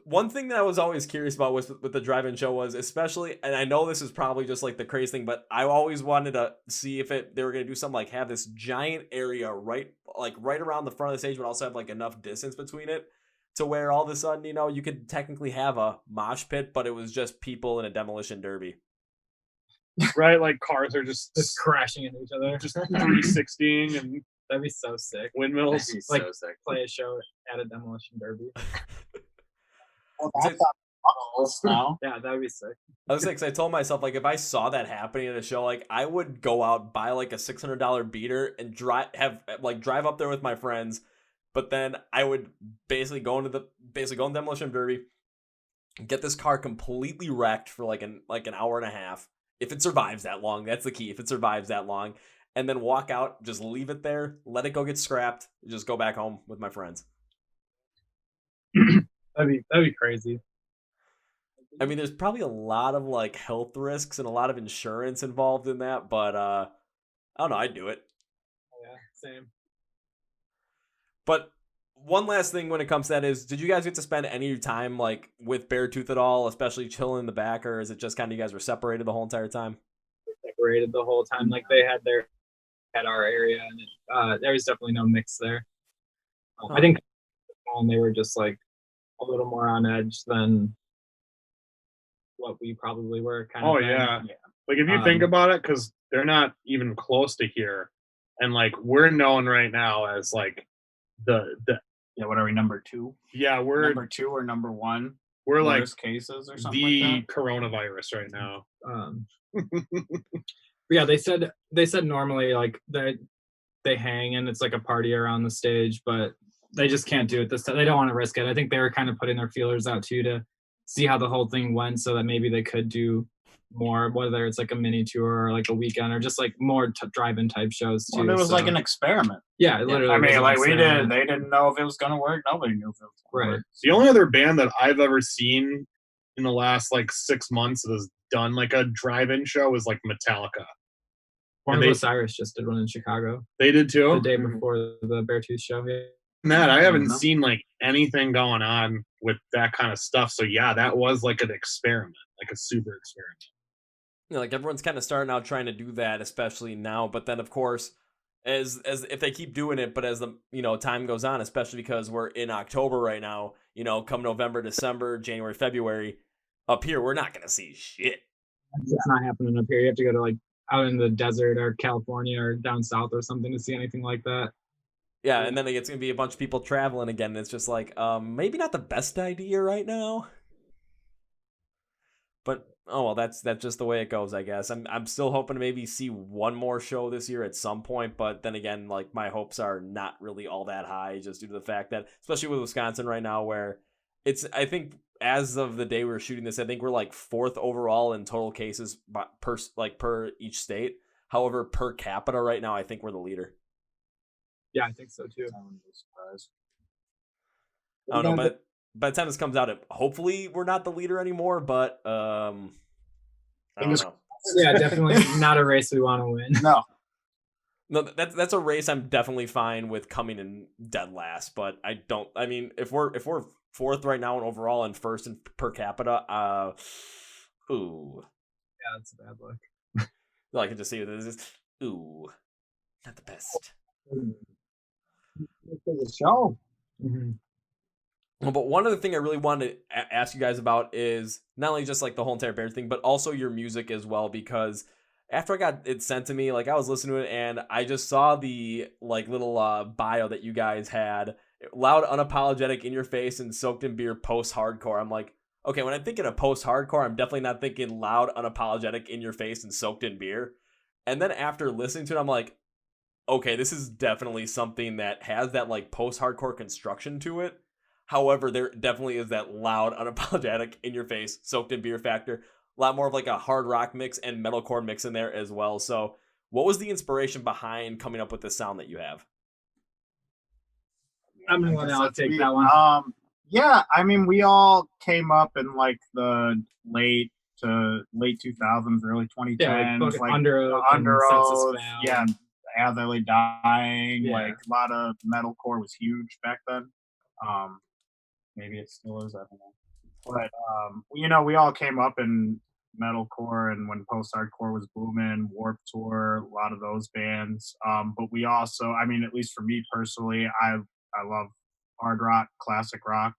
One thing that I was always curious about with the drive-in show was, especially, and I know this is probably just like the crazy thing, but I always wanted to see if they were going to do something like have this giant area right around the front of the stage, but also have like enough distance between it to where all of a sudden, you could technically have a mosh pit, but it was just people in a demolition derby. Right, like cars are just crashing into each other. just 360ing and That'd be so sick. windmills. That'd be Like, so sick. Play a show at a demolition derby. Well, that's now. Yeah, that would be sick. I was like, because I told myself, like, if I saw that happening at a show, like, I would go out, buy like a $600 beater and drive up there with my friends. But then I would basically go into demolition derby, get this car completely wrecked for like an hour and a half. If it survives that long, that's the key. If it survives that long, and then walk out, just leave it there, let it go get scrapped, just go back home with my friends. That'd be crazy. I mean, there's probably a lot of like health risks and a lot of insurance involved in that, but I don't know, I'd do it. Yeah, same. But one last thing when it comes to that is, did you guys get to spend any time like with Beartooth at all, especially chilling in the back, or is it just kind of you guys were separated the whole entire time? Separated the whole time. Like they had our area, and there was definitely no mix there. I think they were just like a little more on edge than what we probably were. Oh yeah. Like if you think about it, because they're not even close to here, and like we're known right now as like the Yeah, what are we, number 2? Yeah, we're Number 2 or number 1? we're like Worst cases or something the like coronavirus right now. Yeah, they said normally like they hang and it's like a party around the stage, but they just can't do it this time. They don't want to risk it. I think they were kind of putting their feelers out too to see how the whole thing went, so that maybe they could do more, whether it's like a mini tour or like a weekend or just like more drive-in type shows too. that. Well, it was like an experiment. yeah, it literally. I was mean, an like we experiment. they didn't know if it was gonna work. Nobody knew if it was gonna Right. work. The only other band that I've ever seen in the last like 6 months that has done like a drive-in show is like Metallica. Born And of Osiris just did one in Chicago They did too. the day before the Beartooth show. Yeah. Matt, I haven't No. seen like anything going on with that kind of stuff. So yeah, that was like an experiment, like a super experiment. You know, like everyone's kind of starting out trying to do that, especially now. But then, of course, as if they keep doing it, but as the time goes on, especially because we're in October right now, come November, December, January, February, up here we're not gonna see shit. It's not happening up here. You have to go to like out in the desert or California or down south or something to see anything like that. Yeah, and then it's gonna be a bunch of people traveling again. And it's just like, maybe not the best idea right now. But oh well, that's just the way it goes, I guess. I'm still hoping to maybe see one more show this year at some point, but then again, like my hopes are not really all that high, just due to the fact that, especially with Wisconsin right now, where I think as of the day we were shooting this, I think we're like 4th overall in total cases per each state. However, per capita right now, I think we're the leader. Yeah, I think so too. I wouldn't be surprised. I don't know, but by the time this comes out, hopefully we're not the leader anymore. But I don't know. Yeah, definitely not a race we want to win. No, that's a race I'm definitely fine with coming in dead last. But I don't. I mean, if we're 4th right now and overall and 1st in per capita, ooh, Yeah, that's a bad look. I can just see this is not the best. it's a show. Mm-hmm. But one other thing I really wanted to ask you guys about is not only just like the whole entire Bear thing, but also your music as well. Because after I got it sent to me, like I was listening to it and I just saw the like little bio that you guys had, loud, unapologetic, in your face, and soaked in beer, post-hardcore. I'm like, okay, when I'm thinking of post-hardcore, I'm definitely not thinking loud, unapologetic, in your face, and soaked in beer. And then after listening to it, I'm like, okay, this is definitely something that has that like post-hardcore construction to it. However, there definitely is that loud, unapologetic, in your face, soaked in beer factor. A lot more of like a hard rock mix and metalcore mix in there as well. So what was the inspiration behind coming up with the sound that you have? I'm gonna let Alec take that one. Yeah, I mean, we all came up in like the late 2000s, early 2010s, Yeah, like Under Oath, yeah, Atherley Dying, Yeah. like a lot of metalcore was huge back then. Maybe it still is, I don't know. But we all came up in metalcore, and when post-hardcore was booming, Warped Tour, a lot of those bands. But we also, I mean, at least for me personally, I love hard rock, classic rock.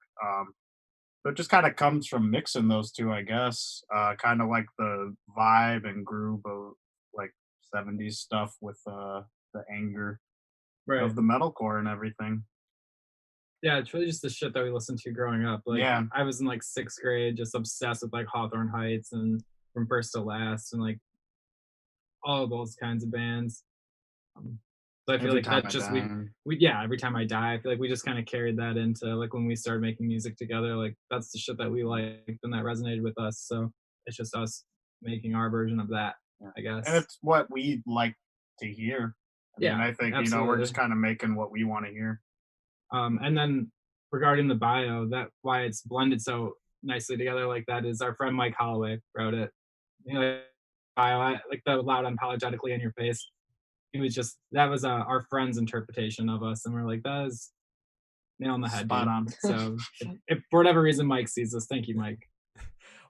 So it just kind of comes from mixing those two, I guess. Kind of like the vibe and groove of like 70s stuff with the anger Right. of the metalcore and everything. Yeah, it's really just the shit that we listened to growing up. Like, Yeah. I was in like 6th grade, just obsessed with like Hawthorne Heights and From First to Last and like all of those kinds of bands. So I feel Every like time that I just die. every time I die, I feel like we just kind of carried that into like when we started making music together. Like that's the shit that we liked and that resonated with us. So it's just us making our version of that, I guess. And it's what we like to hear. I mean, I think we're absolutely. just kind of making what we want to hear. And then regarding the bio, that why it's blended so nicely together like that is our friend Mike Holloway wrote it. Bio, like the loud, unapologetically in your face. He was just that was our friend's interpretation of us, and we're like, that is nail on the head, Spot dude. on. So if for whatever reason Mike sees this, thank you, Mike.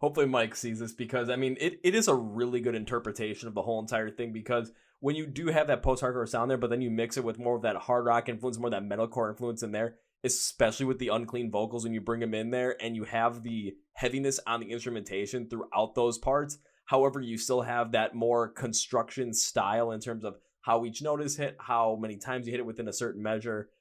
Hopefully Mike sees this, because I mean it is a really good interpretation of the whole entire thing, because when you do have that post-hardcore sound there, but then you mix it with more of that hard rock influence, more of that metalcore influence in there, especially with the unclean vocals when you bring them in there, and you have the heaviness on the instrumentation throughout those parts. However, you still have that more construction style in terms of how each note is hit, how many times you hit it within a certain measure.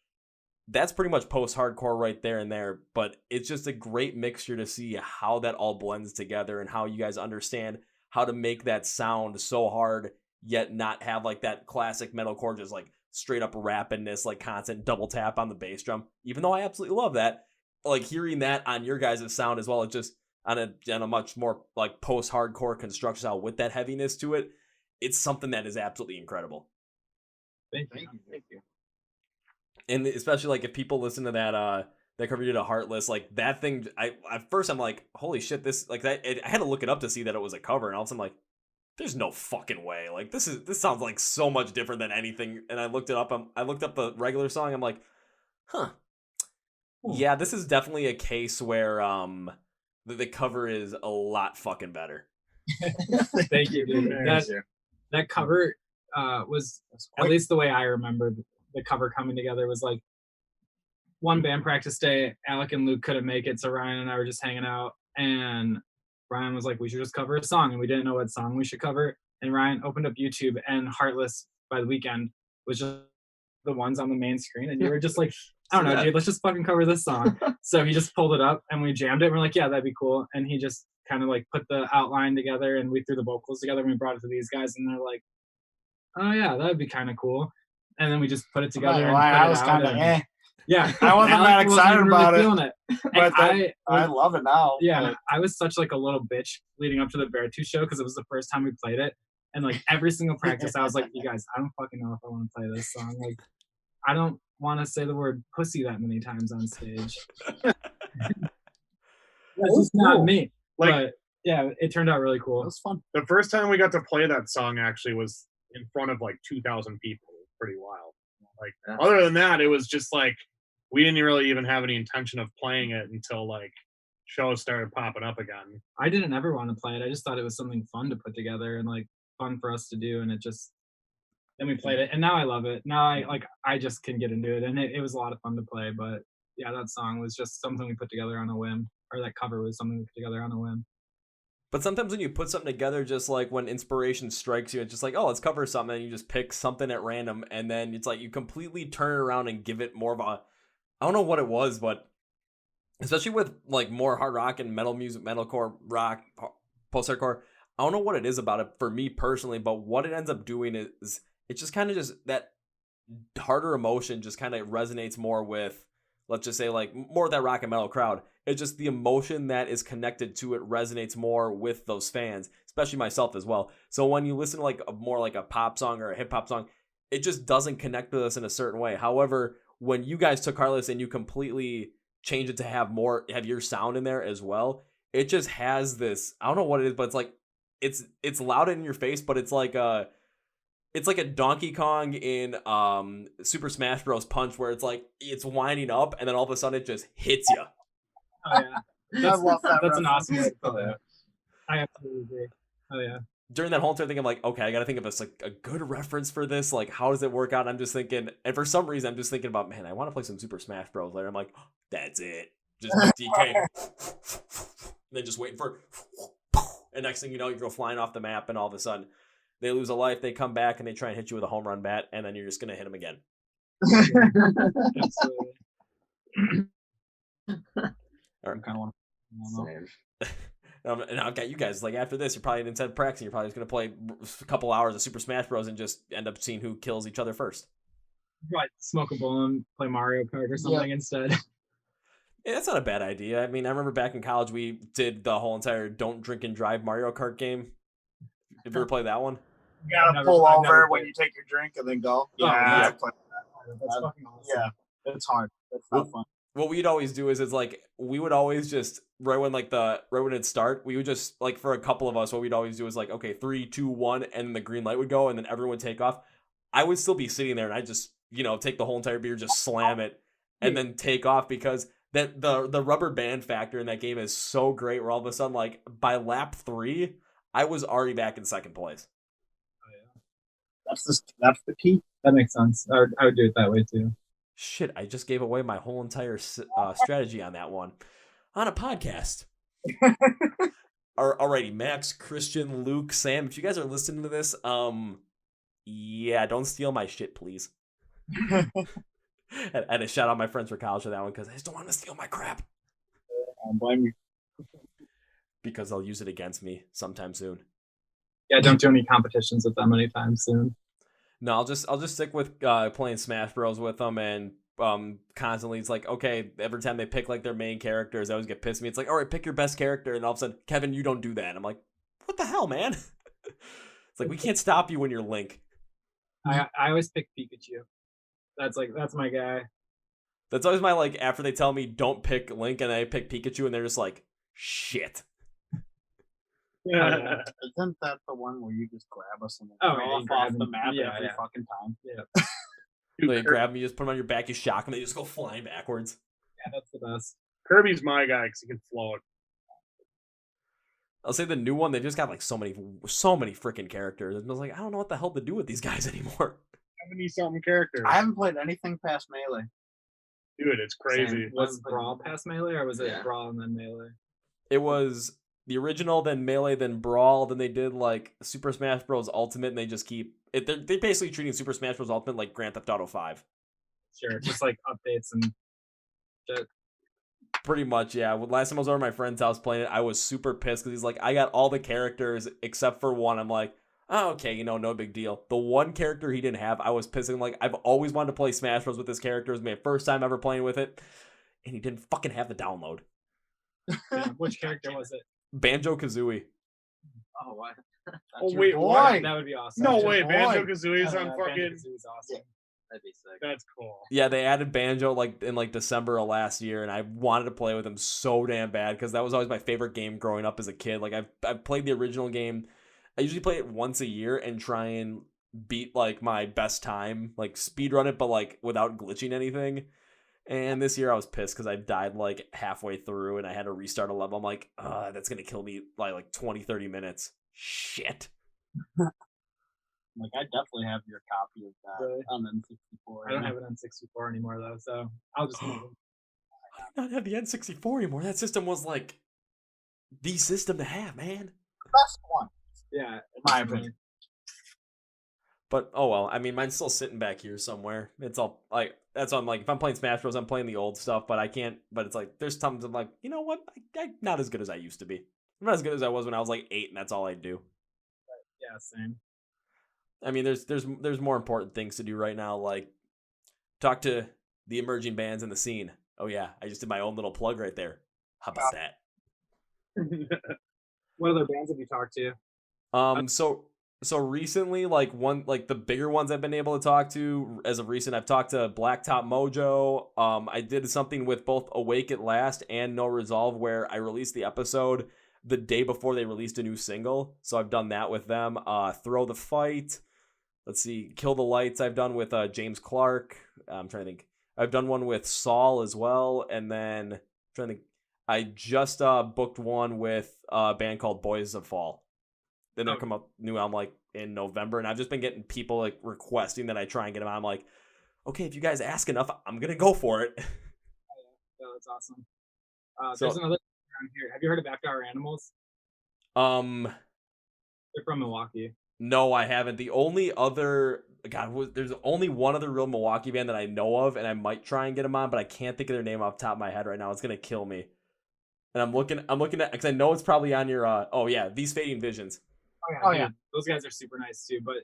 that's pretty much post-hardcore right there and there, but it's just a great mixture to see how that all blends together and how you guys understand how to make that sound so hard yet not have like that classic metalcore just like straight up rapidness, like constant double tap on the bass drum. Even though I absolutely love that, like hearing that on your guys' sound as well, it just on a much more like post-hardcore construction style with that heaviness to it, it's something that is absolutely incredible. Thank you. And especially like if people listen to that cover you did a Heartless, like that thing, at first I'm like, holy shit, this like that. I had to look it up to see that it was a cover, and all of a sudden I'm like, there's no fucking way. Like this sounds like so much different than anything. And I looked it up. I looked up the regular song. I'm like, huh, yeah, this is definitely a case where the cover is a lot fucking better. Thank you, dude. That cover was, at least the way I remember the cover coming together, was like one band practice day. Alec and Luke couldn't make it, so Ryan and I were just hanging out, and Ryan was like, we should just cover a song, and we didn't know what song we should cover. And Ryan opened up YouTube, and Heartless by The Weeknd was just the ones on the main screen, and you were just like, I don't know, dude, let's just fucking cover this song. So he just pulled it up, and we jammed it, and we're like, yeah, that'd be cool. And he just kind of like put the outline together, and we threw the vocals together, and we brought it to these guys, and they're like, oh yeah, that'd be kind of cool. And then we just put it together. And I was kind of yeah, I wasn't that excited about it. But I love it now. Yeah, but I was such like a little bitch leading up to the Beartooth show because it was the first time we played it, and like every single practice, I was like, "You guys, I don't fucking know if I want to play this song. Like, I don't want to say the word pussy that many times on stage. That's just not me." Like, but yeah, it turned out really cool. It was fun. The first time we got to play that song actually was in front of like 2,000 people. It was pretty wild. Like, other than that, it was just like we didn't really even have any intention of playing it until like shows started popping up again. I didn't ever want to play it. I just thought it was something fun to put together and like fun for us to do, and then we played it, and now I love it. Now I just can get into it, and it was a lot of fun to play. But yeah, that song was just something we put together on a whim, or that cover was something we put together on a whim. But sometimes when you put something together, just like when inspiration strikes you, it's just like, oh, let's cover something, and you just pick something at random, and then it's like you completely turn it around and give it more of a, I don't know what it was, but especially with like more hard rock and metal music, metalcore, rock, post-hardcore, I don't know what it is about it for me personally, but what it ends up doing is it's just kind of just that harder emotion just kind of resonates more with, let's just say, like more of that rock and metal crowd. It's just the emotion that is connected to it resonates more with those fans, especially myself as well. So when you listen to like more like a pop song or a hip hop song, it just doesn't connect with us in a certain way. However, when you guys took Heartless and you completely changed it to have your sound in there as well, it just has this, I don't know what it is, but it's like it's loud in your face, but it's like a Donkey Kong in Super Smash Bros. Punch, where it's like it's winding up and then all of a sudden it just hits you. Oh yeah, I love that. That's an awesome way to put it. I absolutely agree. Oh yeah. During that whole entire thing, I'm like, okay, I gotta think of a good reference for this. Like, how does it work out? I'm just thinking, and for some reason, I'm just thinking about, man, I want to play some Super Smash Bros. Later. I'm like, oh, that's it. Just DK. And then just waiting for, and next thing you know, you go flying off the map, and all of a sudden, they lose a life. They come back and they try and hit you with a home run bat, and then you're just gonna hit them again. Absolutely. Or, kind of want and I've got you guys, like, after this, you're probably, instead of practicing, you're probably just going to play a couple hours of Super Smash Bros. And just end up seeing who kills each other first. Right, smoke a bowl and play Mario Kart or something instead. Yeah, that's not a bad idea. I mean, I remember back in college, we did the whole entire Don't Drink and Drive Mario Kart game. Have you ever played that one? You gotta pull over when you take your drink and then go. Yeah, That's fucking awesome. Yeah, it's hard. It's not fun. What we'd always do is like we would always just right when it'd start, we would just like for a couple of us, what we'd always do is like, okay, 3, 2, 1, and then the green light would go, and then everyone would take off. I would still be sitting there, and I just take the whole entire beer, just slam it, and then take off, because that the rubber band factor in that game is so great. Where all of a sudden, like by lap 3, I was already back in second place. Oh yeah, that's the key. That makes sense. I would do it that way too. Shit, I just gave away my whole entire strategy on that one on a podcast. Alrighty, Max, Christian, Luke, Sam, if you guys are listening to this, yeah, don't steal my shit, please. I had to shout out my friends for college for that one because I just don't want to steal my crap. I don't blame you. Because they'll use it against me sometime soon. Yeah, don't do any competitions with them anytime soon. No, I'll just stick with playing Smash Bros with them, and constantly it's like, okay, every time they pick like their main characters, I always get pissed at me. It's like, all right, pick your best character, and all of a sudden, Kevin, you don't do that. I'm like, what the hell, man? It's like we can't stop you when you're Link. I always pick Pikachu. That's my guy. That's always my like after they tell me don't pick Link and I pick Pikachu and they're just like, shit. Yeah. Isn't that the one where you just grab us and then Oh, throw yeah, off you grab the them. map Yeah, every yeah. fucking time? Yeah, They grab them, you just put them on your back, you shock them, they just go flying backwards. yeah, that's the best. Kirby's my guy because he can float. I'll say the new one, they've just got like so many freaking characters. I was like, I don't know what the hell to do with these guys anymore. 70-something characters. I haven't played anything past Melee. Dude, it's crazy. Was Brawl past Melee, or was it Yeah. Brawl and then Melee? It was the original, then Melee, then Brawl, then they did like Super Smash Bros. Ultimate, and they just keep it. They're basically treating Super Smash Bros. Ultimate like Grand Theft Auto 5. Sure, just like updates and shit. Pretty much, yeah. Last time I was over at my friend's house playing it, I was super pissed because he's like, I got all the characters except for one. I'm like, oh, okay, no big deal. The one character he didn't have, I was pissing. Like, I've always wanted to play Smash Bros. With this character. It was my first time ever playing with it, and he didn't fucking have the download. Yeah, which character was it? Banjo-Kazooie. Oh, what? Oh, wait, boy. what? That would be awesome. No Such a way, boy. Banjo-Kazooie's on fucking... Banjo-Kazooie's awesome. That'd be sick. That's cool. Yeah, they added Banjo like in like December of last year, and I wanted to play with him so damn bad because that was always my favorite game growing up as a kid. Like I've played the original game. I usually play it once a year and try and beat like my best time, like speedrun it, but like without glitching anything. And this year I was pissed because I died like halfway through and I had to restart a level. I'm like, that's gonna kill me by like 20-30 minutes. Shit. Like, I definitely have your copy of that Really? on N64. I don't have it on 64 anymore though, so I'll just move it. I do not have the N64 anymore. That system was like the system to have, man. Best one, Yeah, in my opinion. But oh well, I mean, mine's still sitting back here somewhere. It's all like that's why I'm like, if I'm playing Smash Bros, I'm playing the old stuff, but I can't. But it's like there's times I'm like, you know what? I'm not as good as I used to be. I'm not as good as I was when I was like 8, and that's all I do. yeah, same. I mean, there's more important things to do right now, like talk to the emerging bands in the scene. Oh yeah, I just did my own little plug right there. How about that? What other bands have you talked to? So recently, like the bigger ones I've been able to talk to as of recent, I've talked to Blacktop Mojo. I did something with both Awake at Last and No Resolve where I released the episode the day before they released a new single. So I've done that with them. Throw the Fight. Let's see, Kill the Lights I've done with James Clark. I'm trying to think. I've done one with Saul as well, and then I'm trying to think. I just booked one with a band called Boys of Fall. Then they'll come up new album like in November, and I've just been getting people like requesting that I try and get them on. I'm like, okay, if you guys ask enough, I'm gonna go for it. Oh, that's awesome. So- There's another around here. Have you heard of After Our Animals? They're from Milwaukee. No, I haven't. The only other there's only one other real Milwaukee band that I know of, and I might try and get them on, but I can't think of their name off the top of my head right now. It's gonna kill me. And I'm looking at because I know it's probably on your These Fading Visions. Oh yeah. Those guys are super nice too. But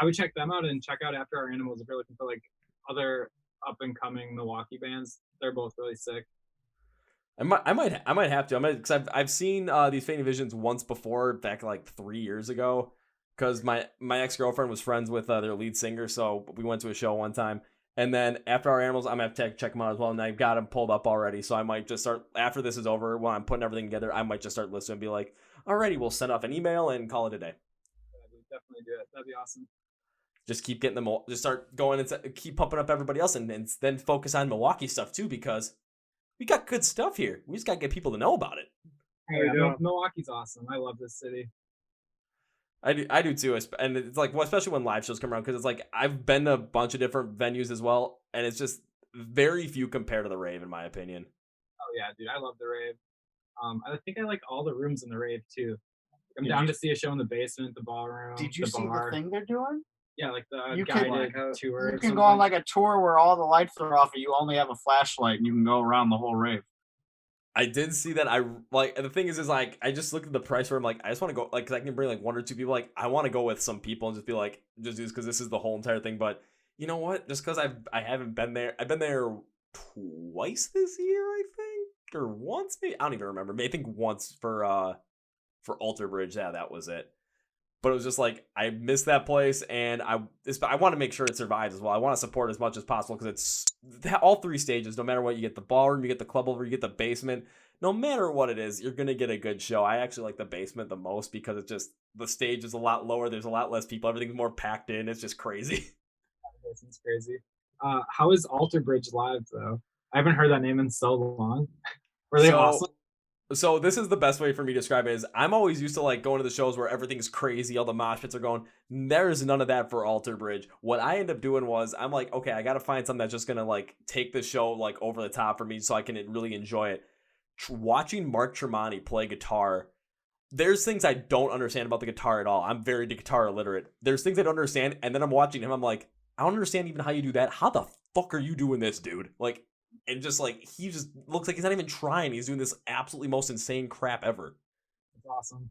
I would check them out and check out After Our Animals if you're looking for like other up and coming Milwaukee bands. They're both really sick. I might have to. Because I've seen These Fading Visions once before, back like 3 years ago. Because my ex-girlfriend was friends with their lead singer, so we went to a show one time. And then After Our Animals, I'm going to have to check them out as well. And I've got them pulled up already, so I might just start, after this is over, when I'm putting everything together, I might just start listening and be like, alrighty, we'll send off an email and call it a day. Yeah, dude, definitely do it. That'd be awesome. Just keep getting them, just start going and keep pumping up everybody else, and then focus on Milwaukee stuff too, because we got good stuff here. We just got to get people to know about it. Yeah, Milwaukee's awesome. I love this city. I do too, and it's like, well, especially when live shows come around, because it's like I've been to a bunch of different venues as well, and it's just very few compared to the rave, in my opinion. Oh yeah, dude, I love the rave. I think I like all the rooms in the rave too. I'm down to see a show in the basement, the ballroom. Did you the see bar. the thing they're doing? Yeah, like the You can- guided tour. You or can go on something. like a tour where all the lights are off and you only have a flashlight and you can go around the whole rave. I did see that. I like the thing is like I just looked at the price where I'm like I just want to go like because I can bring like 1 or 2 people. Like I want to go with some people and just be like just do this because this is the whole entire thing. But you know what? Just because I haven't been there. I've been there twice this year, I think, or once maybe. I don't even remember. I think once for Alter Bridge. Yeah, that was it. But it was just like I missed that place, and I want to make sure it survives as well. I want to support as much as possible because it's all 3 stages. No matter what, you get the ballroom, you get the club over, you get the basement. No matter what it is, you're gonna get a good show. I actually like the basement the most because it's just the stage is a lot lower. There's a lot less people. Everything's more packed in. It's just crazy. It's crazy. How is Alter Bridge live though? I haven't heard that name in so long. Were they awesome? So this is the best way for me to describe it is I'm always used to like going to the shows where everything's crazy, all the mosh pits are going. There's none of that for Alter Bridge. What I end up doing was I'm like, okay, I got to find something that's just going to like take the show like over the top for me so I can really enjoy it. Watching Mark Tremonti play guitar, there's things I don't understand about the guitar at all. I'm very guitar illiterate. There's things I don't understand, and then I'm watching him, I'm like, I don't understand even how you do that. How the fuck are you doing this, dude? Like, and just like he just looks like he's not even trying. He's doing this absolutely most insane crap ever. It's awesome.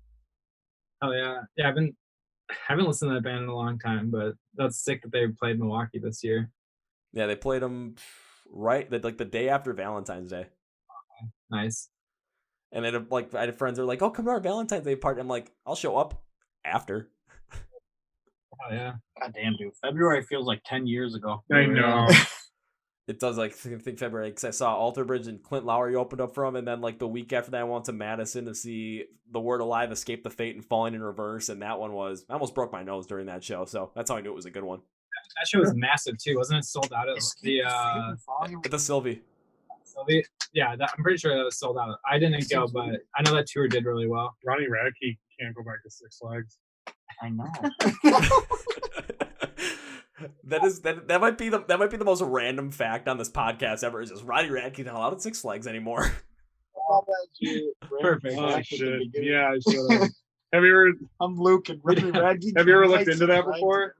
Oh yeah, yeah. I haven't listened to that band in a long time, but that's sick that they played Milwaukee this year. Yeah, they played them right like the day after Valentine's Day. Nice. And then like I had friends that were like, "Oh, come to our Valentine's Day party." I'm like, "I'll show up after." Oh yeah. God damn, dude. February feels like 10 years ago. I know. It does like I think February because I saw Alter Bridge and Clint Lowry opened up for him, and then like the week after that I went to Madison to see The Word Alive, Escape the Fate, and Falling in Reverse, and that one was I almost broke my nose during that show, so that's how I knew it was a good one. That show was massive too, wasn't it? Sold out at the At the Sylvie. yeah, I'm pretty sure that was sold out. I didn't go, but I know that tour did really well. Ronnie Radke can't go back to Six Flags. I know. that might be the most random fact on this podcast ever. Is just Roddy Radke not allowed at Six Flags anymore? Perfect. Oh shit! Yeah, I should have. Have you ever? I'm Luke and Ricky Radke. Have you ever looked into that before?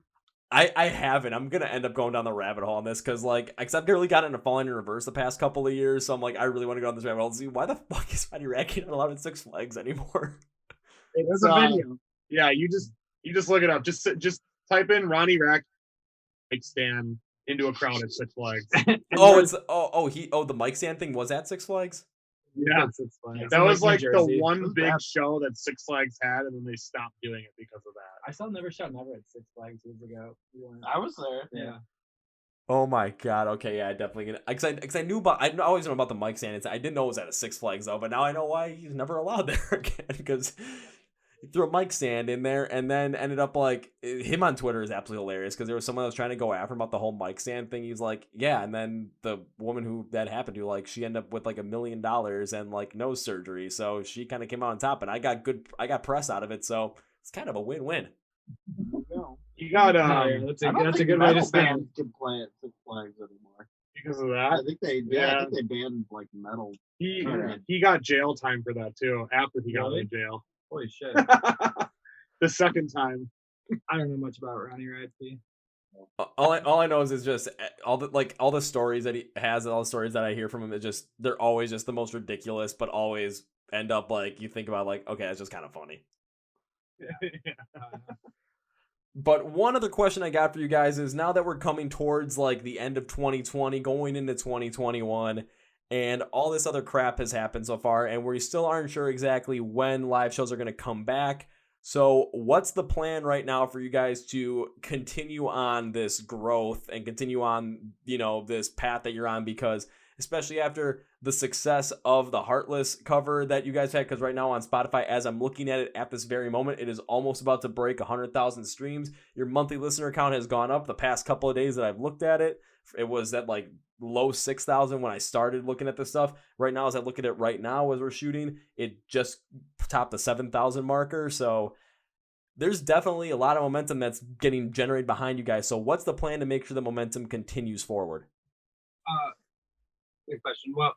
I haven't. I'm gonna end up going down the rabbit hole on this because like I've barely gotten into Falling in Reverse the past couple of years, so I'm like I really want to go on this rabbit hole and see why the fuck is Roddy Radke not allowed at Six Flags anymore? There's a video. Yeah, you just look it up. Just type in Ronnie Radke mic stand into a crowd at Six Flags. The mic stand thing was at Six Flags. Yeah, Six Flags. that was like New the Jersey. one big show that Six Flags had, and then they stopped doing it because of that. I saw Never Shout Never at Six Flags years ago. I was there. Yeah. Oh my god. Okay, yeah, I definitely gonna because I always know about the mic stand. I didn't know it was at a Six Flags though, but now I know why he's never allowed there again because he threw a mic stand in there and then ended up like him on Twitter is absolutely hilarious because there was someone that was trying to go after him about the whole mic stand thing. He's like, yeah, and then the woman who that happened to, like, she ended up with like $1 million and like nose surgery, so she kind of came out on top, and I got press out of it, so it's kind of a win-win. You got That's a good way to stand. Can play at Six Flags anymore because of I that. think they Yeah. I think they banned like metal. He got jail time for that too. After he got out of jail, Holy shit. the second time. I don't know much about Ronnie Radke. All I know is it's just all the stories that he has and all the stories that I hear from him. They're always just the most ridiculous, but always end up like you think about like, okay, that's just kind of funny. But one other question I got for you guys is now that we're coming towards like the end of 2020, going into 2021, and all this other crap has happened so far, and we still aren't sure exactly when live shows are going to come back. So what's the plan right now for you guys to continue on this growth and continue on, this path that you're on? Because especially after the success of the Heartless cover that you guys had, because right now on Spotify, as I'm looking at it at this very moment, it is almost about to break 100,000 streams. Your monthly listener count has gone up the past couple of days that I've looked at it. It was at like low 6,000 when I started looking at this stuff. Right now, as I look at it right now as we're shooting, it just topped the 7,000 marker. So there's definitely a lot of momentum that's getting generated behind you guys. So what's the plan to make sure the momentum continues forward? Good question. Well,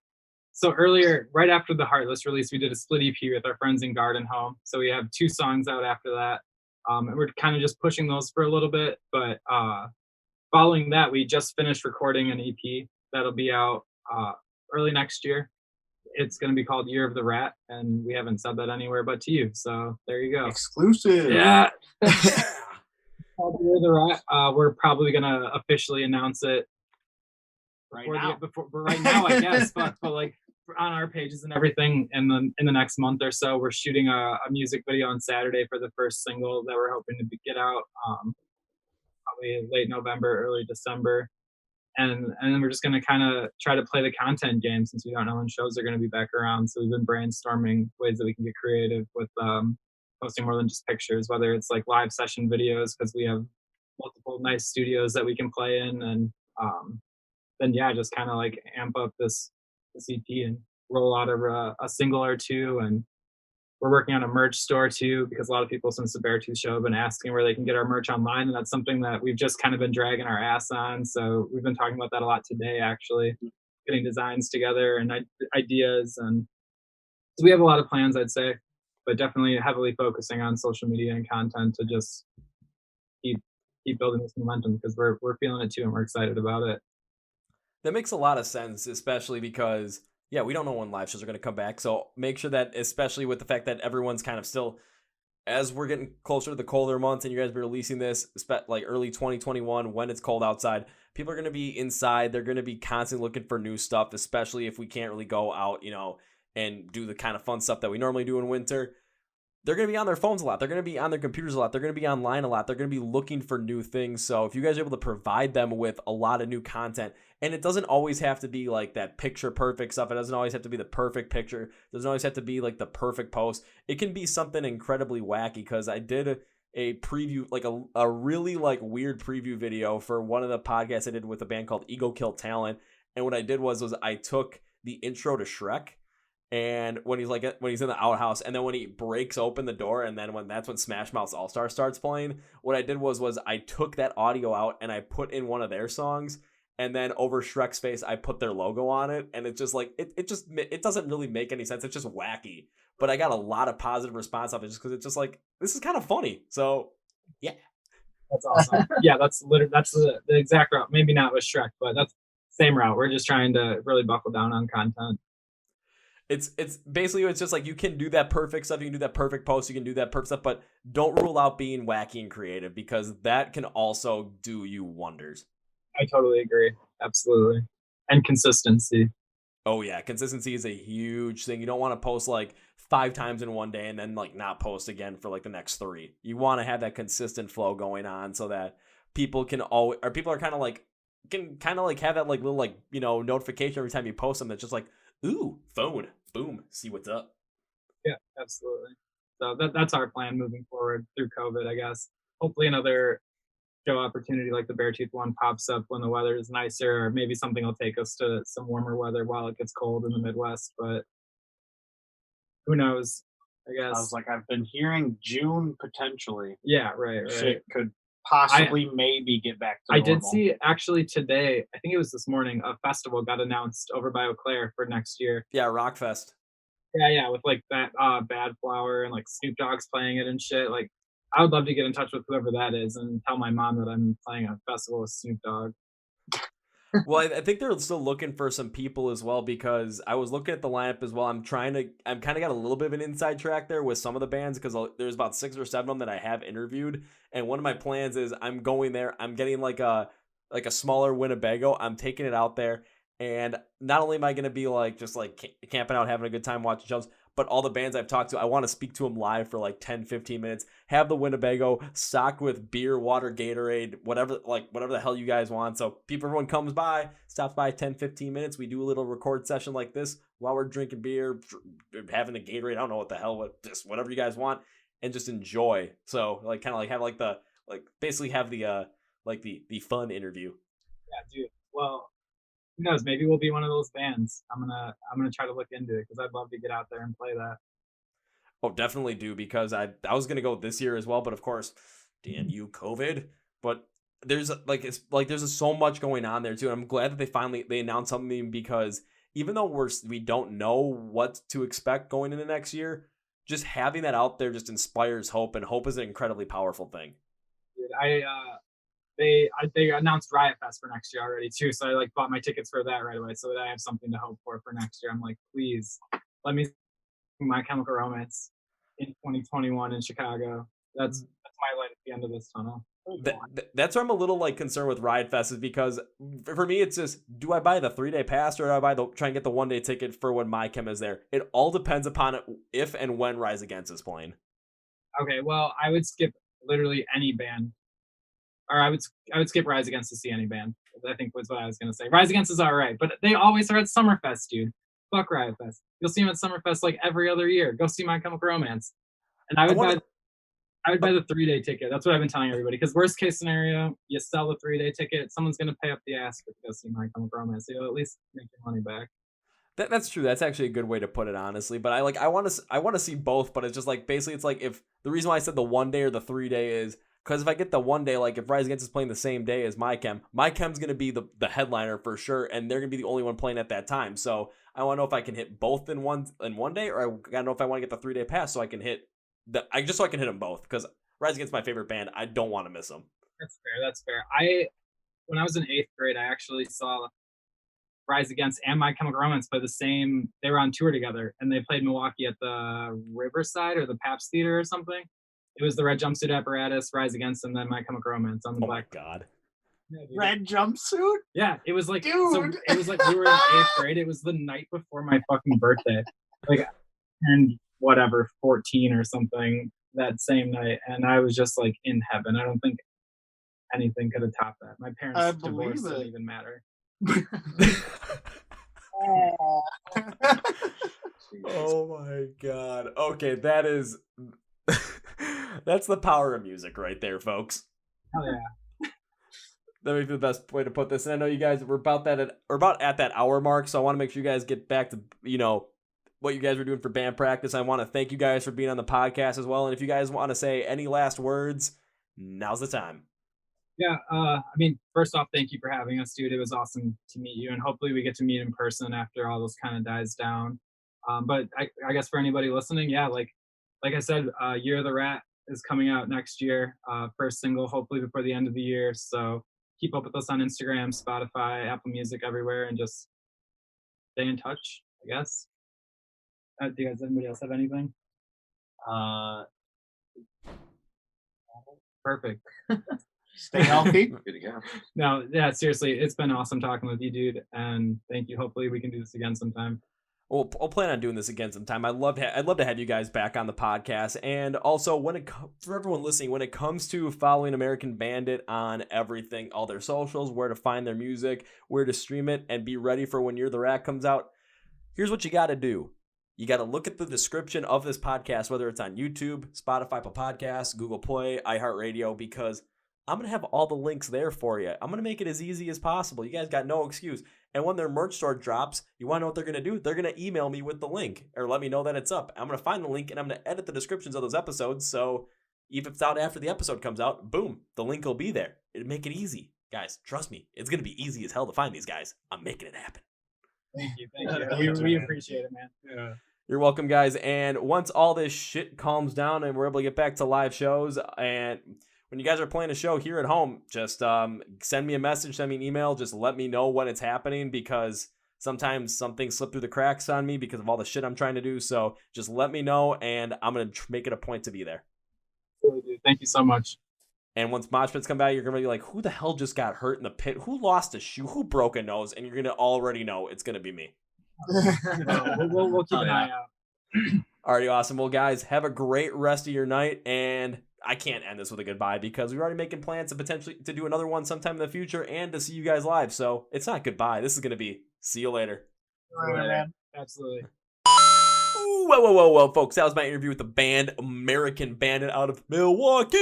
so earlier, right after the Heartless release, we did a split EP with our friends in Garden Home. So we have 2 songs out after that. And we're kind of just pushing those for a little bit. But following that, we just finished recording an EP that'll be out early next year. It's going to be called Year of the Rat, and we haven't said that anywhere but to you. So there you go. Exclusive. Yeah. Called Year of the Rat. We're probably going to officially announce it Right now. right now, I guess. but like on our pages and everything, in the next month or so, we're shooting a music video on Saturday for the first single that we're hoping to get out probably late November, early December. And then we're just going to kind of try to play the content game since we don't know when shows are going to be back around. So we've been brainstorming ways that we can get creative with posting more than just pictures, whether it's like live session videos, because we have multiple nice studios that we can play in. And then, yeah, just kind of like amp up this EP and roll out a single or two. And we're working on a merch store too, because a lot of people since the Beartooth show have been asking where they can get our merch online, and that's something that we've just kind of been dragging our ass on. So we've been talking about that a lot today, actually, getting designs together and ideas, and so we have a lot of plans, I'd say, but definitely heavily focusing on social media and content to just keep building this momentum, because we're feeling it too and we're excited about it. That makes a lot of sense, especially because, yeah, we don't know when live shows are going to come back. So make sure that, especially with the fact that everyone's kind of still, as we're getting closer to the colder months and you guys be releasing this, like early 2021, when it's cold outside, people are going to be inside. They're going to be constantly looking for new stuff, especially if we can't really go out, and do the kind of fun stuff that we normally do in winter. They're going to be on their phones a lot. They're going to be on their computers a lot. They're going to be online a lot. They're going to be looking for new things. So if you guys are able to provide them with a lot of new content, and it doesn't always have to be like that picture perfect stuff. It doesn't always have to be the perfect picture. It doesn't always have to be like the perfect post. It can be something incredibly wacky, because I did a preview, like a really like weird preview video for one of the podcasts I did with a band called Ego Kill Talent. And what I did was I took the intro to Shrek, and when he's in the outhouse, and then when he breaks open the door, and then that's when Smash Mouth's All Star starts playing, what I did was I took that audio out and I put in one of their songs, and then over Shrek's face I put their logo on it, and it's just like it doesn't really make any sense. It's just wacky, but I got a lot of positive response off it just because it's just like, this is kind of funny. So yeah, that's awesome. Yeah, that's the exact route. Maybe not with Shrek, but that's the same route. We're just trying to really buckle down on content. It's basically, it's just like, you can do that perfect stuff, you can do that perfect post, you can do that perfect stuff, but don't rule out being wacky and creative, because that can also do you wonders. I totally agree. Absolutely. And consistency. Oh yeah, consistency is a huge thing. You don't want to post like 5 times in one day and then like not post again for like the next 3. You want to have that consistent flow going on, so that people can always, or people are kind of like, can kind of like have that like little like, notification every time you post them that's just like, ooh, phone, boom, see what's up. Yeah, absolutely. So that's our plan moving forward through COVID, I guess. Hopefully another show opportunity like the Beartooth one pops up when the weather is nicer, or maybe something will take us to some warmer weather while it gets cold in the Midwest, but who knows, I guess. I was like, I've been hearing June potentially. Yeah, right. Shit could possibly maybe get back to normal. I did see actually today, I think it was this morning, a festival got announced over by Eau Claire for next year. Yeah, Rockfest. Yeah, with like that Bad Flower and like Snoop Dogg's playing it and shit. Like, I would love to get in touch with whoever that is and tell my mom that I'm playing a festival with Snoop Dogg. Well, I think they're still looking for some people as well, because I was looking at the lineup as well. I'm kind of got a little bit of an inside track there with some of the bands, because there's about 6 or 7 of them that I have interviewed. And one of my plans is I'm going there. I'm getting like a smaller Winnebago. I'm taking it out there. And not only am I going to be like just like camping out, having a good time watching shows, but all the bands I've talked to, I want to speak to them live for like 10, 15 minutes, have the Winnebago stocked with beer, water, Gatorade, whatever the hell you guys want. So everyone comes by, stops by 10, 15 minutes. We do a little record session like this while we're drinking beer, having a Gatorade. I don't know what the hell, just whatever you guys want, and just enjoy. So like kind of like have like the, like basically have the, like the fun interview. Yeah, dude. Well, who knows? Maybe we'll be one of those bands. I'm gonna try to look into it, because I'd love to get out there and play that. Oh, definitely do, because I was gonna go this year as well, but of course, damn you, COVID. But there's there's so much going on there too. And I'm glad that they announced something, because even though we don't know what to expect going into next year, just having that out there just inspires hope, and hope is an incredibly powerful thing. Dude, they announced Riot Fest for next year already too, so I like bought my tickets for that right away so that I have something to hope for next year. I'm like, please let me see My Chemical Romance in 2021 in Chicago. That's my light at the end of this tunnel. That's where I'm a little like concerned with Riot Fest, is because for me it's just, do I buy the 3-day pass or do I try and get the 1-day ticket for when My Chem is there? It all depends upon it if and when Rise Against is playing. Okay, well, I would skip literally any band, or I would skip Rise Against to see any band. I think was what I was gonna say. Rise Against is all right, but they always are at Summerfest, dude. Fuck Riot Fest. You'll see them at Summerfest like every other year. Go see My Chemical Romance, and I would buy the 3-day ticket. That's what I've been telling everybody. Because worst case scenario, you sell the 3-day ticket, someone's gonna pay up the ass to go see My Chemical Romance. So you'll at least make your money back. That's true. That's actually a good way to put it, honestly. But I want to see both. But it's just like, basically, it's like, if the reason why I said the 1-day or the 3-day is because if I get the 1-day, like if Rise Against is playing the same day as My Chem's gonna be the headliner for sure, and they're gonna be the only one playing at that time. So I want to know if I can hit both in one day, or I gotta know if I want to get the 3-day pass so I can hit so I can hit them both, because Rise Against my favorite band. I don't want to miss them. That's fair. When I was in 8th grade, I actually saw Rise Against and My Chemical Romance play the same. They were on tour together, and they played Milwaukee at the Riverside or the Pabst Theater or something. It was the Red Jumpsuit Apparatus, Rise Against, and then My Chemical Romance on the black. Oh my god! Yeah, Red jumpsuit? Yeah, it was like, dude. So it was like we were in 8th grade. It was the night before my fucking birthday. Like, and whatever, 14 or something that same night, and I was just like in heaven. I don't think anything could have topped that. My parents' divorce didn't even matter. Oh my god. Okay, that's the power of music right there, folks. Hell yeah. That would be the best way to put this. And I know you guys, we're about at that hour mark, so I want to make sure you guys get back to, what you guys were doing for band practice. I want to thank you guys for being on the podcast as well. And if you guys want to say any last words, now's the time. Yeah, first off, thank you for having us, dude. It was awesome to meet you, and hopefully we get to meet in person after all this kind of dies down. But I guess for anybody listening, yeah, like I said, Year of the Rat is coming out next year. First single, hopefully before the end of the year. So keep up with us on Instagram, Spotify, Apple Music, everywhere, and just stay in touch, I guess. Do you guys, anybody else have anything? Perfect. Stay healthy. Good to go. No, yeah, seriously, it's been awesome talking with you, dude, and thank you. Hopefully we can do this again sometime. Well, I'll plan on doing this again sometime. I'd love to have you guys back on the podcast. And also, for everyone listening, when it comes to following American Bandit on everything, all their socials, where to find their music, where to stream it, and be ready for when Year the Rat comes out, here's what you got to do. You got to look at the description of this podcast, whether it's on YouTube, Spotify, Apple Podcasts, Google Play, iHeart Radio, because I'm going to have all the links there for you. I'm going to make it as easy as possible. You guys got no excuse. And when their merch store drops, you want to know what they're going to do? They're going to email me with the link or let me know that it's up. I'm going to find the link and I'm going to edit the descriptions of those episodes. So if it's out after the episode comes out, boom, the link will be there. It'll make it easy. Guys, trust me. It's going to be easy as hell to find these guys. I'm making it happen. Thank you. We appreciate it, man. Yeah. You're welcome, guys. And once all this shit calms down and we're able to get back to live shows, and when you guys are playing a show here at home, just send me a message, send me an email. Just let me know when it's happening, because sometimes some things slip through the cracks on me because of all the shit I'm trying to do. So just let me know, and I'm going to make it a point to be there. Really do. Thank you so much. And once mosh pits come back, you're going to be like, who the hell just got hurt in the pit? Who lost a shoe? Who broke a nose? And you're going to already know it's going to be me. We'll keep an eye out. Alrighty, awesome. Well, guys, have a great rest of your night, and I can't end this with a goodbye because we're already making plans to potentially to do another one sometime in the future and to see you guys live. So it's not goodbye. This is going to be see you later. Absolutely. Whoa, folks. That was my interview with the band American Bandit out of Milwaukee.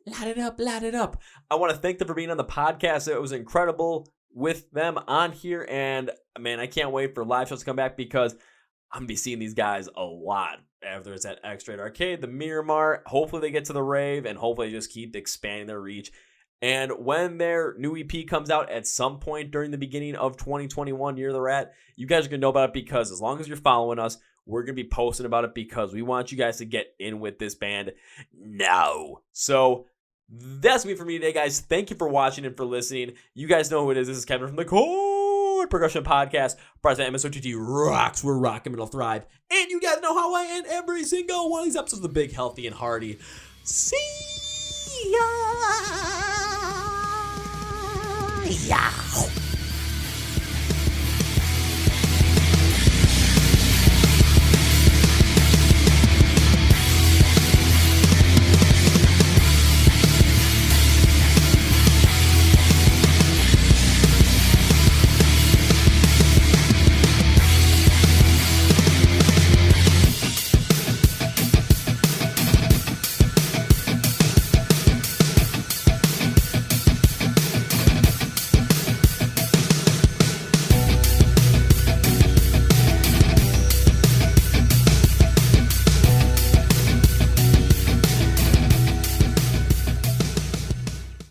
Light it up. I want to thank them for being on the podcast. It was incredible with them on here, and man, I can't wait for live shows to come back because I'm going to be seeing these guys a lot. Whether it's at X-Trade Arcade, the Miramar, hopefully they get to the rave, and hopefully they just keep expanding their reach. And when their new EP comes out at some point during the beginning of 2021, Year of the Rat, you guys are going to know about it, because as long as you're following us, we're going to be posting about it because we want you guys to get in with this band now. So that's me for me today, guys. Thank you for watching and for listening. You guys know who it is. This is Kevin from the Chord Progression Podcast. Brought to you by MSOTD Rocks, where rock and metal thrive. And you guys know how I end every single one of these episodes of the Big, Healthy, and Hearty. See ya!